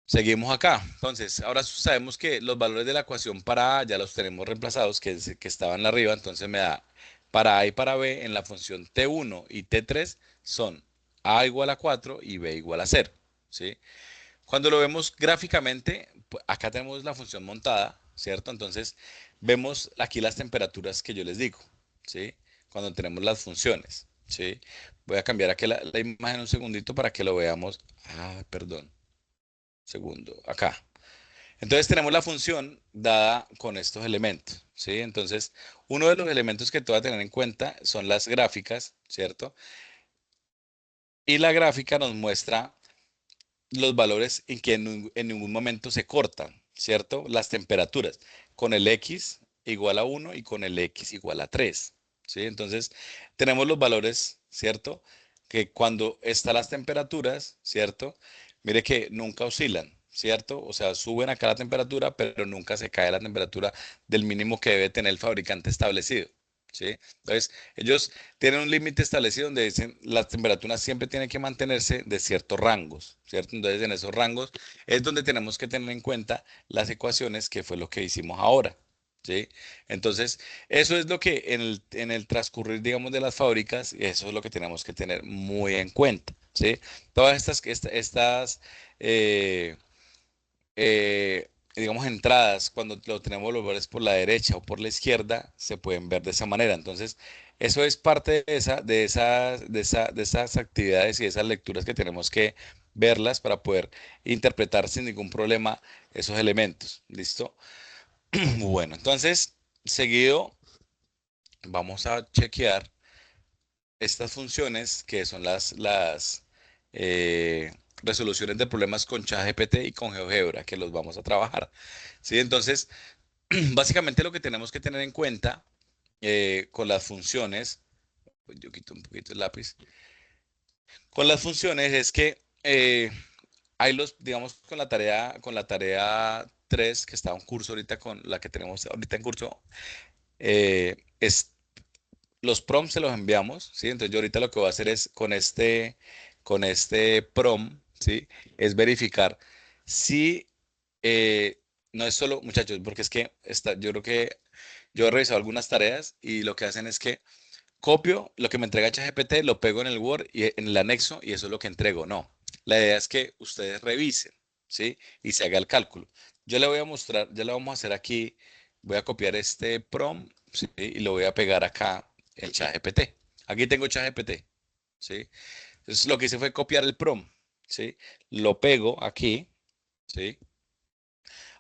A: Seguimos acá. Entonces, ahora sabemos que los valores de la ecuación para a ya los tenemos reemplazados, que estaban arriba. Entonces, me da para a y para b en la función t1 y t3 son a igual a 4 y b igual a 0. ¿Sí? Cuando lo vemos gráficamente, acá tenemos la función montada, ¿cierto? Entonces, vemos aquí las temperaturas que yo les digo, ¿sí? Cuando tenemos las funciones, ¿sí? Voy a cambiar aquí la imagen un segundito para que lo veamos. Ah, perdón, segundo, acá. Entonces tenemos la función dada con estos elementos, ¿sí? Entonces, uno de los elementos que te voy a tener en cuenta son las gráficas, ¿cierto? Y la gráfica nos muestra los valores en que en ningún momento se cortan, ¿cierto? Las temperaturas con el X igual a 1 y con el X igual a 3, ¿sí? Entonces, tenemos los valores, ¿cierto? Que cuando están las temperaturas, ¿cierto? Mire que nunca oscilan, ¿cierto? O sea, suben acá la temperatura, pero nunca se cae la temperatura del mínimo que debe tener el fabricante establecido, ¿sí? Entonces, ellos tienen un límite establecido donde dicen las temperaturas siempre tienen que mantenerse de ciertos rangos, ¿cierto? Entonces, en esos rangos es donde tenemos que tener en cuenta las ecuaciones, que fue lo que hicimos ahora, ¿sí? Entonces, eso es lo que en el transcurrir, digamos, de las fábricas, eso es lo que tenemos que tener muy en cuenta, ¿sí? Todas estas eh, digamos, entradas, cuando lo tenemos los valores por la derecha o por la izquierda, se pueden ver de esa manera. Entonces, eso es parte de esas actividades y de esas lecturas que tenemos que verlas para poder interpretar sin ningún problema esos elementos. ¿Listo? Bueno, entonces, seguido, vamos a chequear estas funciones que son las resoluciones de problemas con ChatGPT y con GeoGebra, que los vamos a trabajar. ¿Sí? Entonces, básicamente lo que tenemos que tener en cuenta con las funciones, yo quito un poquito el lápiz, con las funciones es que hay digamos, con la tarea 3, que está en curso ahorita con la que tenemos ahorita en curso, es los prompts se los enviamos, ¿sí? Entonces yo ahorita lo que voy a hacer es con este prompt, ¿sí? Es verificar si no es solo, muchachos, porque es que yo creo que yo he revisado algunas tareas y lo que hacen es que copio lo que me entrega ChatGPT, lo pego en el Word y en el anexo y eso es lo que entrego. No, la idea es que ustedes revisen, ¿sí? Y se haga el cálculo. Yo le voy a mostrar, ya lo vamos a hacer aquí. Voy a copiar este prompt, ¿sí? Y lo voy a pegar acá en ChatGPT. Aquí tengo ChatGPT, ¿sí? Entonces lo que hice fue copiar el prompt, ¿sí? Lo pego aquí, ¿sí?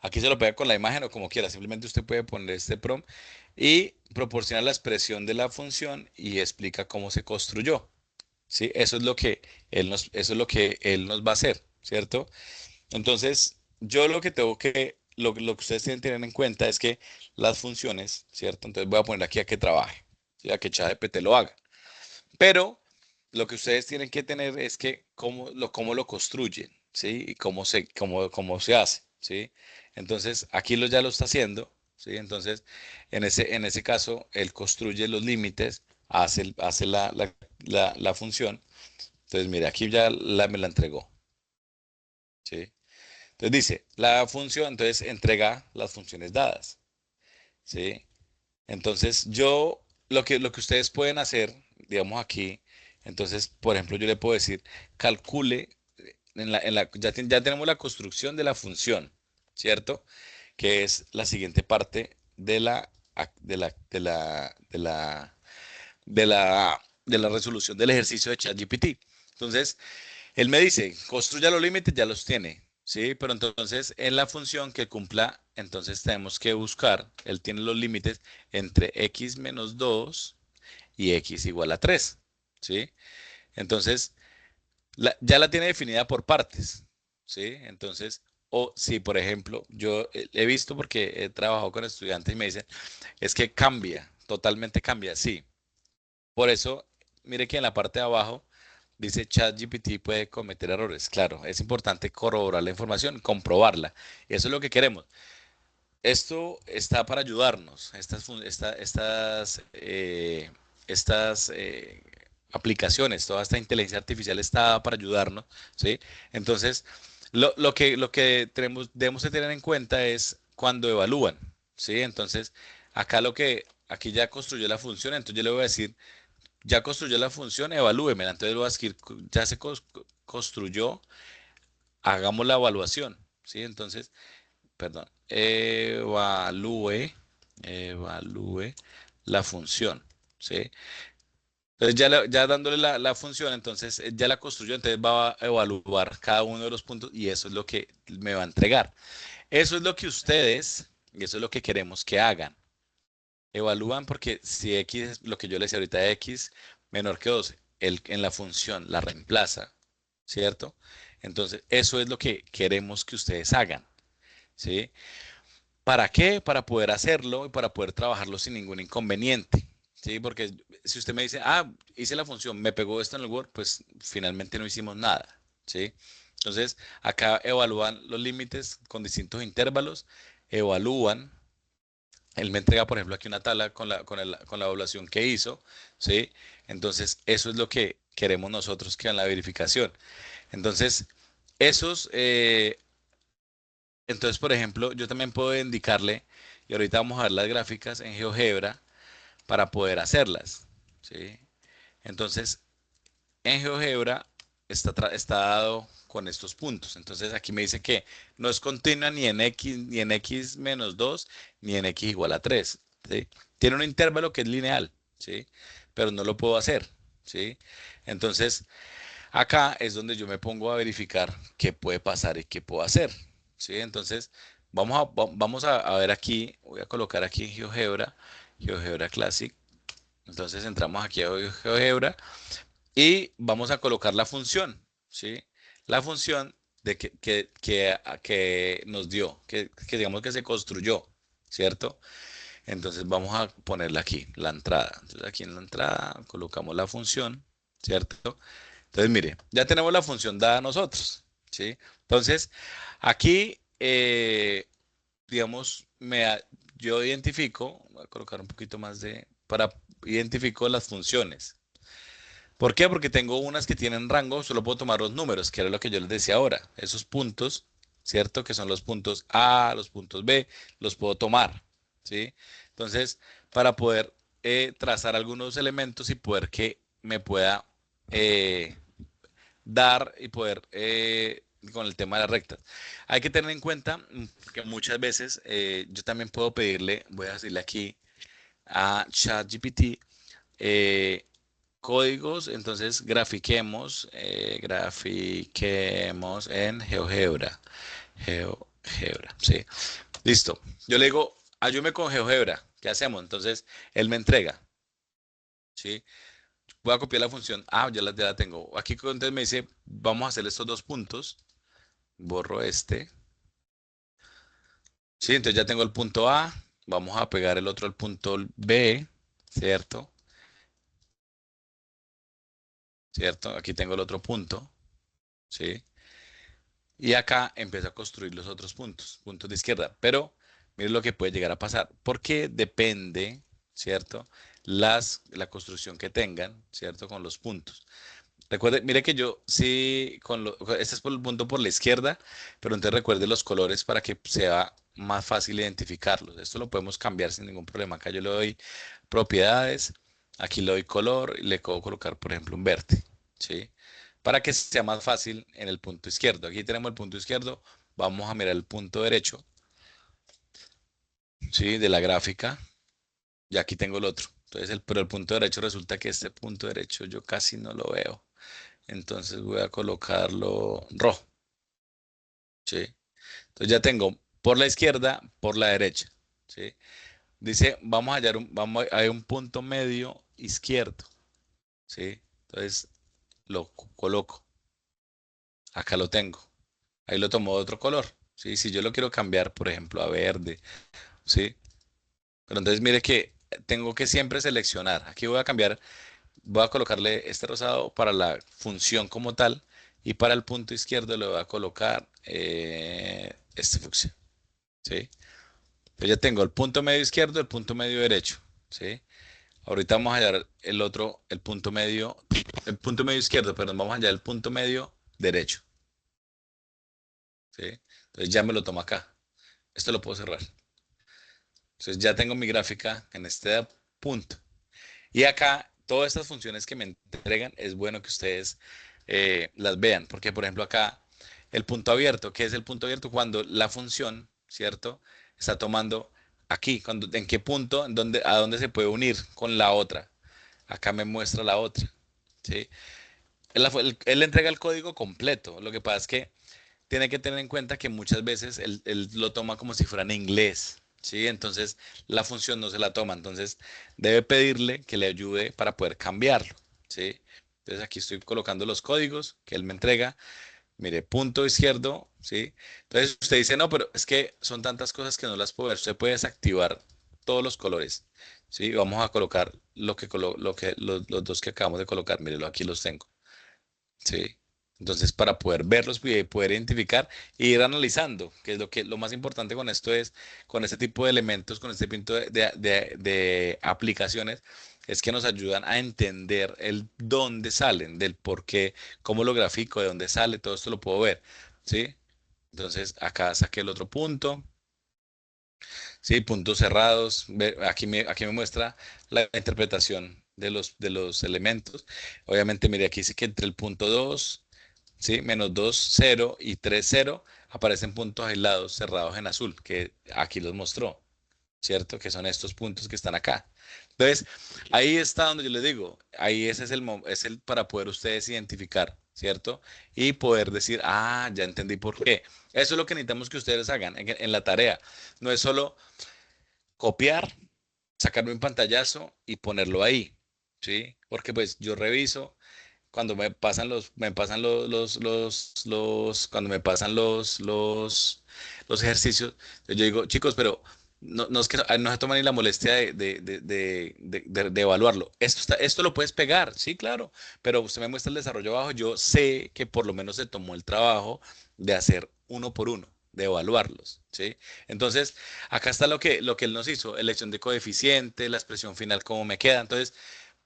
A: Aquí se lo pega con la imagen o como quiera. Simplemente usted puede poner este prompt y proporciona la expresión de la función y explica cómo se construyó. ¿Sí? Eso es lo que eso es lo que él nos va a hacer, ¿cierto? Entonces, yo lo que tengo lo que ustedes tienen que tener en cuenta es que las funciones, ¿cierto? Entonces voy a poner aquí a que trabaje, ¿sí? A que ChatGPT lo haga. Pero lo que ustedes tienen que tener es que cómo lo construyen, ¿sí? Y cómo se hace, ¿sí? Entonces, aquí ya lo está haciendo, ¿sí? Entonces, en ese caso, él construye los límites, hace la función. Entonces, mire, aquí ya me la entregó, ¿sí? Entonces dice, la función, entonces entrega las funciones dadas, ¿sí? Entonces, lo que ustedes pueden hacer, digamos aquí, entonces, por ejemplo, yo le puedo decir, calcule, ya tenemos la construcción de la función, ¿cierto? Que es la siguiente parte de la resolución del ejercicio de ChatGPT. Entonces, él me dice, construya los límites, ya los tiene, ¿sí? Pero entonces en la función que cumpla, entonces tenemos que buscar, él tiene los límites entre x menos 2 y x igual a 3, ¿sí? Entonces, ya la tiene definida por partes, ¿sí? Entonces, o si por ejemplo, yo he visto porque he trabajado con estudiantes y me dicen, es que cambia, totalmente cambia, sí. Por eso, mire que en la parte de abajo dice ChatGPT puede cometer errores. Claro, es importante corroborar la información, comprobarla. Eso es lo que queremos. Esto está para ayudarnos. Estas aplicaciones, toda esta inteligencia artificial está para ayudarnos, ¿sí? Entonces, lo que debemos de tener en cuenta es cuando evalúan, ¿sí? Entonces, aquí ya construyó la función, entonces yo le voy a decir ya construyó la función, evalúemela. Entonces lo voy a escribir, ya se construyó, hagamos la evaluación, ¿sí? Entonces, perdón, evalúe la función, ¿sí? Entonces ya dándole la función, entonces ya la construyó, entonces va a evaluar cada uno de los puntos y eso es lo que me va a entregar. Eso es lo que ustedes, y eso es lo que queremos que hagan. Evalúan porque si x, es lo que yo le decía ahorita, x menor que 12, en la función la reemplaza, ¿cierto? Entonces, eso es lo que queremos que ustedes hagan, ¿sí? ¿Para qué? Para poder hacerlo y para poder trabajarlo sin ningún inconveniente, ¿sí? Porque si usted me dice, hice la función, me pegó esto en el Word, pues finalmente no hicimos nada, ¿sí? Entonces, acá evalúan los límites con distintos intervalos, evalúan. Él me entrega, por ejemplo, aquí una tabla con la evaluación que hizo, ¿sí? Entonces, eso es lo que queremos nosotros que en la verificación. Entonces, esos, entonces, por ejemplo, yo también puedo indicarle, y ahorita vamos a ver las gráficas en GeoGebra para poder hacerlas, ¿sí? Entonces, en GeoGebra está dado con estos puntos. Entonces, aquí me dice que no es continua ni en x menos 2 ni en x igual a 3, ¿sí? Tiene un intervalo que es lineal, ¿sí? Pero no lo puedo hacer, ¿sí? Entonces, acá es donde yo me pongo a verificar qué puede pasar y qué puedo hacer, ¿sí? Entonces, vamos a ver aquí, voy a colocar aquí en GeoGebra, GeoGebra Classic. Entonces, entramos aquí a GeoGebra y vamos a colocar la función, ¿sí? La función que nos dio, que digamos que se construyó, ¿cierto? Entonces vamos a ponerla aquí, la entrada. Entonces aquí en la entrada colocamos la función, ¿cierto? Entonces mire, ya tenemos la función dada a nosotros, ¿sí? Entonces aquí digamos, yo identifico, voy a colocar un poquito más para identifico las funciones. ¿Por qué? Porque tengo unas que tienen rango, solo puedo tomar los números, que era lo que yo les decía ahora. Esos puntos, ¿cierto? Que son los puntos A, los puntos B, los puedo tomar, ¿sí? Entonces, para poder trazar algunos elementos y poder que me pueda eh, dar y poder con el tema de las rectas. Hay que tener en cuenta que muchas veces yo también puedo pedirle, voy a decirle aquí a ChatGPT, eh, códigos, entonces grafiquemos en GeoGebra. GeoGebra, sí. Listo. Yo le digo, ayúdame con GeoGebra. ¿Qué hacemos? Entonces, él me entrega, ¿sí? Voy a copiar la función. Ya la tengo. Aquí entonces me dice, vamos a hacer estos dos puntos. Borro este. Sí, entonces ya tengo el punto A. Vamos a pegar el otro al punto B, ¿cierto? ¿Cierto? Aquí tengo el otro punto, ¿sí? Y acá empiezo a construir los otros puntos de izquierda. Pero mire lo que puede llegar a pasar, porque depende, ¿cierto? La construcción que tengan, ¿cierto? Con los puntos. Recuerde, mire que yo sí, este es por el punto por la izquierda, pero entonces recuerde los colores para que sea más fácil identificarlos. Esto lo podemos cambiar sin ningún problema. Acá yo le doy propiedades, aquí le doy color y le puedo colocar, por ejemplo, un verde, ¿sí? Para que sea más fácil en el punto izquierdo. Aquí tenemos el punto izquierdo, vamos a mirar el punto derecho, ¿sí? De la gráfica, y aquí tengo el otro. Entonces, pero el punto derecho resulta que este punto derecho yo casi no lo veo. Entonces voy a colocarlo rojo, ¿sí? Entonces ya tengo por la izquierda, por la derecha, ¿sí? Dice, hay un punto medio izquierdo, ¿sí? Entonces coloco, acá lo tengo. Ahí lo tomo de otro color, ¿sí? Si yo lo quiero cambiar, por ejemplo, a verde, ¿sí? Pero entonces mire que tengo que siempre seleccionar. Aquí voy a cambiar, voy a colocarle este rosado para la función como tal y para el punto izquierdo le voy a colocar este fucsia, ¿sí? Entonces ya tengo el punto medio izquierdo, el punto medio derecho, ¿sí? Ahorita vamos a hallar el punto medio izquierdo, perdón, vamos a hallar el punto medio derecho, ¿sí? Entonces ya me lo tomo acá. Esto lo puedo cerrar. Entonces ya tengo mi gráfica en este punto. Y acá, todas estas funciones que me entregan, es bueno que ustedes las vean, porque por ejemplo acá, el punto abierto, ¿qué es el punto abierto? Cuando la función, ¿cierto? Está tomando aquí, en qué punto, a dónde se puede unir con la otra. Acá me muestra la otra, ¿sí? Él entrega el código completo. Lo que pasa es que tiene que tener en cuenta que muchas veces él lo toma como si fuera en inglés, ¿sí? Entonces la función no se la toma, entonces debe pedirle que le ayude para poder cambiarlo, ¿sí? Entonces aquí estoy colocando los códigos que él me entrega. Mire, punto izquierdo, ¿sí? Entonces usted dice, no, pero es que son tantas cosas que no las puedo ver. Usted puede desactivar todos los colores, ¿sí? Vamos a colocar los dos que acabamos de colocar. Mírelo, aquí los tengo. Sí. Entonces, para poder verlos y poder identificar e ir analizando, que es lo más importante con esto es, con este tipo de elementos, con este tipo de aplicaciones, es que nos ayudan a entender el dónde salen, del por qué, cómo lo grafico, de dónde sale, todo esto lo puedo ver, ¿sí? Entonces, acá saqué el otro punto, ¿sí? Puntos cerrados, aquí me muestra la interpretación de los elementos. Obviamente, mire, aquí dice que entre el punto 2, ¿sí? -2, 0 y 3, 0, aparecen puntos aislados cerrados en azul, que aquí los mostró, ¿cierto? Que son estos puntos que están acá. Entonces, ahí está donde yo les digo, ahí ese es el para poder ustedes identificar, ¿cierto? Y poder decir, ya entendí por qué. Eso es lo que necesitamos que ustedes hagan en la tarea. No es solo copiar, sacarme un pantallazo y ponerlo ahí, ¿sí? Porque pues yo reviso cuando me pasan cuando me pasan los ejercicios, yo digo, chicos, pero no es que no se toman ni la molestia de evaluarlo. Esto lo puedes pegar, sí, claro, pero usted me muestra el desarrollo abajo, yo sé que por lo menos se tomó el trabajo de hacer uno por uno. de evaluarlos, ¿sí? Entonces, acá está lo que él nos hizo, elección de coeficiente, la expresión final, cómo me queda. Entonces,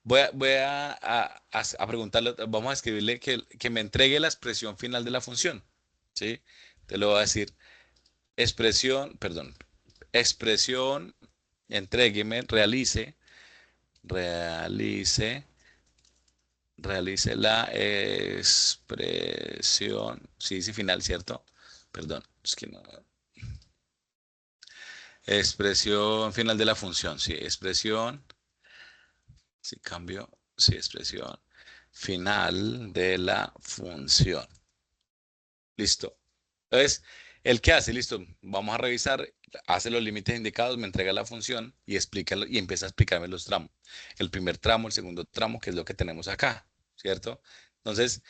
A: voy a preguntarle, vamos a escribirle que me entregue la expresión final de la función, ¿sí? Te lo voy a decir, expresión, perdón, expresión, entrégueme, realice realice la expresión, sí, sí, final, ¿cierto? Perdón, es que no. Expresión final de la función, sí, expresión, sí, cambio, sí, expresión final de la función. Listo. Entonces, ¿el qué hace? Listo, vamos a revisar, hace los límites indicados, me entrega la función y explica y empieza a explicarme los tramos. El primer tramo, el segundo tramo, que es lo que tenemos acá, ¿cierto? Entonces,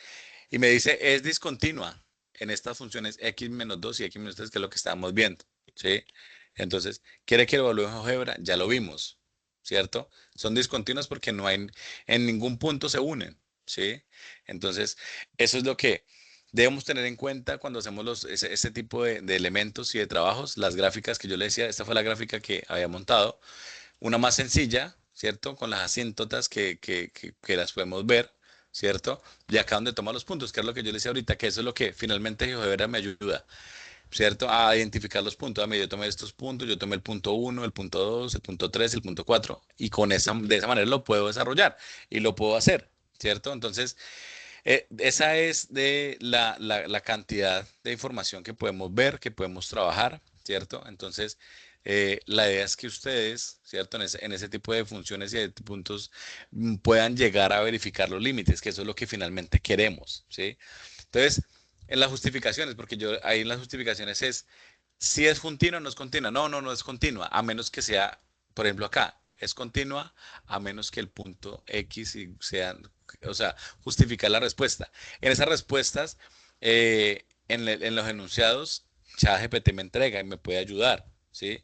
A: y me dice, es discontinua en estas funciones x menos 2 y x menos 3, que es lo que estábamos viendo, ¿sí? Entonces, ¿quiere que lo evalúe en álgebra? Ya lo vimos, ¿cierto? Son discontinuos porque no hay, en ningún punto se unen, ¿sí? Entonces, eso es lo que debemos tener en cuenta cuando hacemos ese tipo de elementos y de trabajos. Las gráficas que yo le decía, esta fue la gráfica que había montado, una más sencilla, ¿cierto? Con las asíntotas que las podemos ver, ¿cierto? Y acá donde toma los puntos, que es lo que yo le decía ahorita, que eso es lo que finalmente GeoGebra me ayuda, ¿cierto? A identificar los puntos. A mí yo tomé estos puntos, yo tomé el punto uno, el punto 2, el punto 3, el punto 4, y de esa manera lo puedo desarrollar y lo puedo hacer, ¿cierto? Entonces, esa es de la cantidad de información que podemos ver, que podemos trabajar, ¿cierto? Entonces, la idea es que ustedes, ¿cierto? En ese tipo de funciones y de puntos puedan llegar a verificar los límites, que eso es lo que finalmente queremos, ¿sí? Entonces, en las justificaciones, porque yo ahí en las justificaciones es si es continua o no es continua. No, no, no es continua, a menos que sea, por ejemplo, acá, es continua a menos que el punto X sea, o sea, justificar la respuesta. En esas respuestas, en los enunciados, ChatGPT me entrega y me puede ayudar, ¿sí?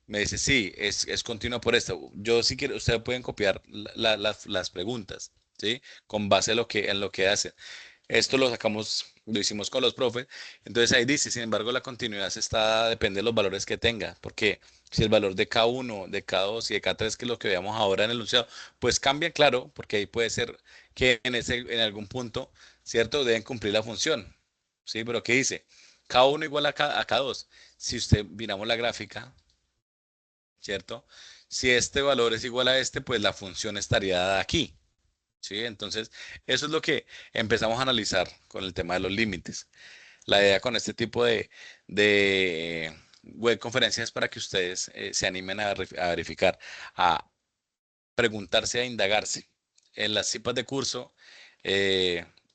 A: Me dice, sí, es continua por esto. Yo si quiero, ustedes pueden copiar las preguntas, ¿sí? Con base en lo que hacen. Esto lo sacamos, lo hicimos con los profes. Entonces ahí dice, sin embargo, la continuidad depende de los valores que tenga. Porque si el valor de K1, de K2 y de K3, que es lo que veamos ahora en el enunciado, pues cambia, claro, porque ahí puede ser que en algún punto, ¿cierto? Deben cumplir la función. ¿Sí? Pero ¿qué dice? K1 igual a K2. Si usted miramos la gráfica, ¿cierto? Si este valor es igual a este, pues la función estaría dada aquí. ¿Sí? Entonces, eso es lo que empezamos a analizar con el tema de los límites. La idea con este tipo de web conferencias es para que ustedes se animen a verificar, a preguntarse, a indagarse. En las cipas de curso,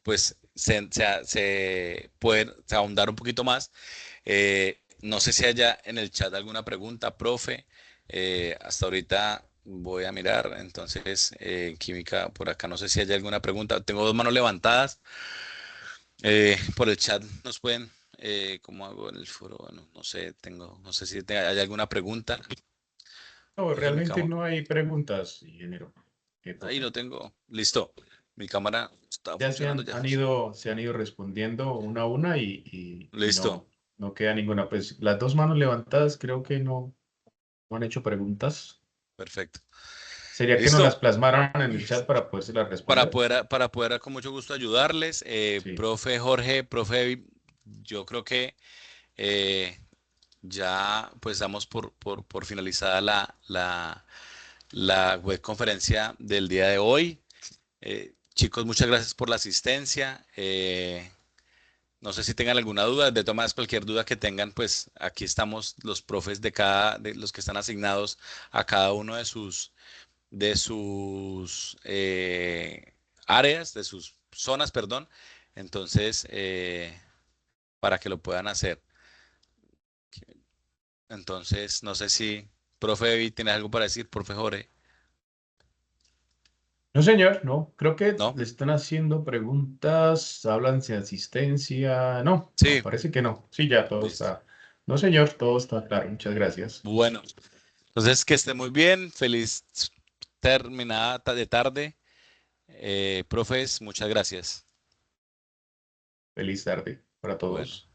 A: pues se pueden ahondar un poquito más. No sé si haya en el chat alguna pregunta, profe. Hasta ahorita voy a mirar. Entonces, química, por acá no sé si hay alguna pregunta. Tengo dos manos levantadas. Por el chat nos pueden, ¿cómo hago en el foro? Bueno, no sé, no sé si hay alguna pregunta.
C: No,
A: Mi
C: realmente
A: cámara,
C: no hay preguntas, ingeniero.
A: ahí
C: Profe.
A: no tengo. Listo. Mi cámara está
C: Ya
A: funcionando, ya funciona.
C: se han ido respondiendo una a una y
A: Listo.
C: no queda ninguna. Pues las dos manos levantadas creo que no han hecho preguntas.
A: Perfecto.
C: Sería que nos las
A: Listo.
C: plasmaran en el chat para podérselas
A: Para
C: responder.
A: poder, para poder con mucho gusto ayudarles.
C: Sí.
A: Profe Jorge, profe, yo creo que eh, ya pues damos por finalizada la web conferencia del día de hoy. Chicos, muchas gracias por la asistencia. No sé si tengan alguna duda. De todas maneras, cualquier duda que tengan, pues aquí estamos los profes de los que están asignados a cada uno de sus áreas, de sus zonas, perdón. Entonces, para que lo puedan hacer. Entonces, no sé si, profe David, ¿tiene algo para decir? Profe Jorge,
C: No, señor, no. Creo que
A: ¿no?
C: le están haciendo preguntas, hablan de asistencia. No, no,
A: Sí,
C: parece que no. Sí, ya todo
A: listo.
C: está. No, señor, todo está claro. Muchas gracias.
A: Bueno, entonces que esté muy bien. Feliz terminada de tarde. Profes, muchas gracias.
C: Feliz tarde para
A: Bueno.
C: todos.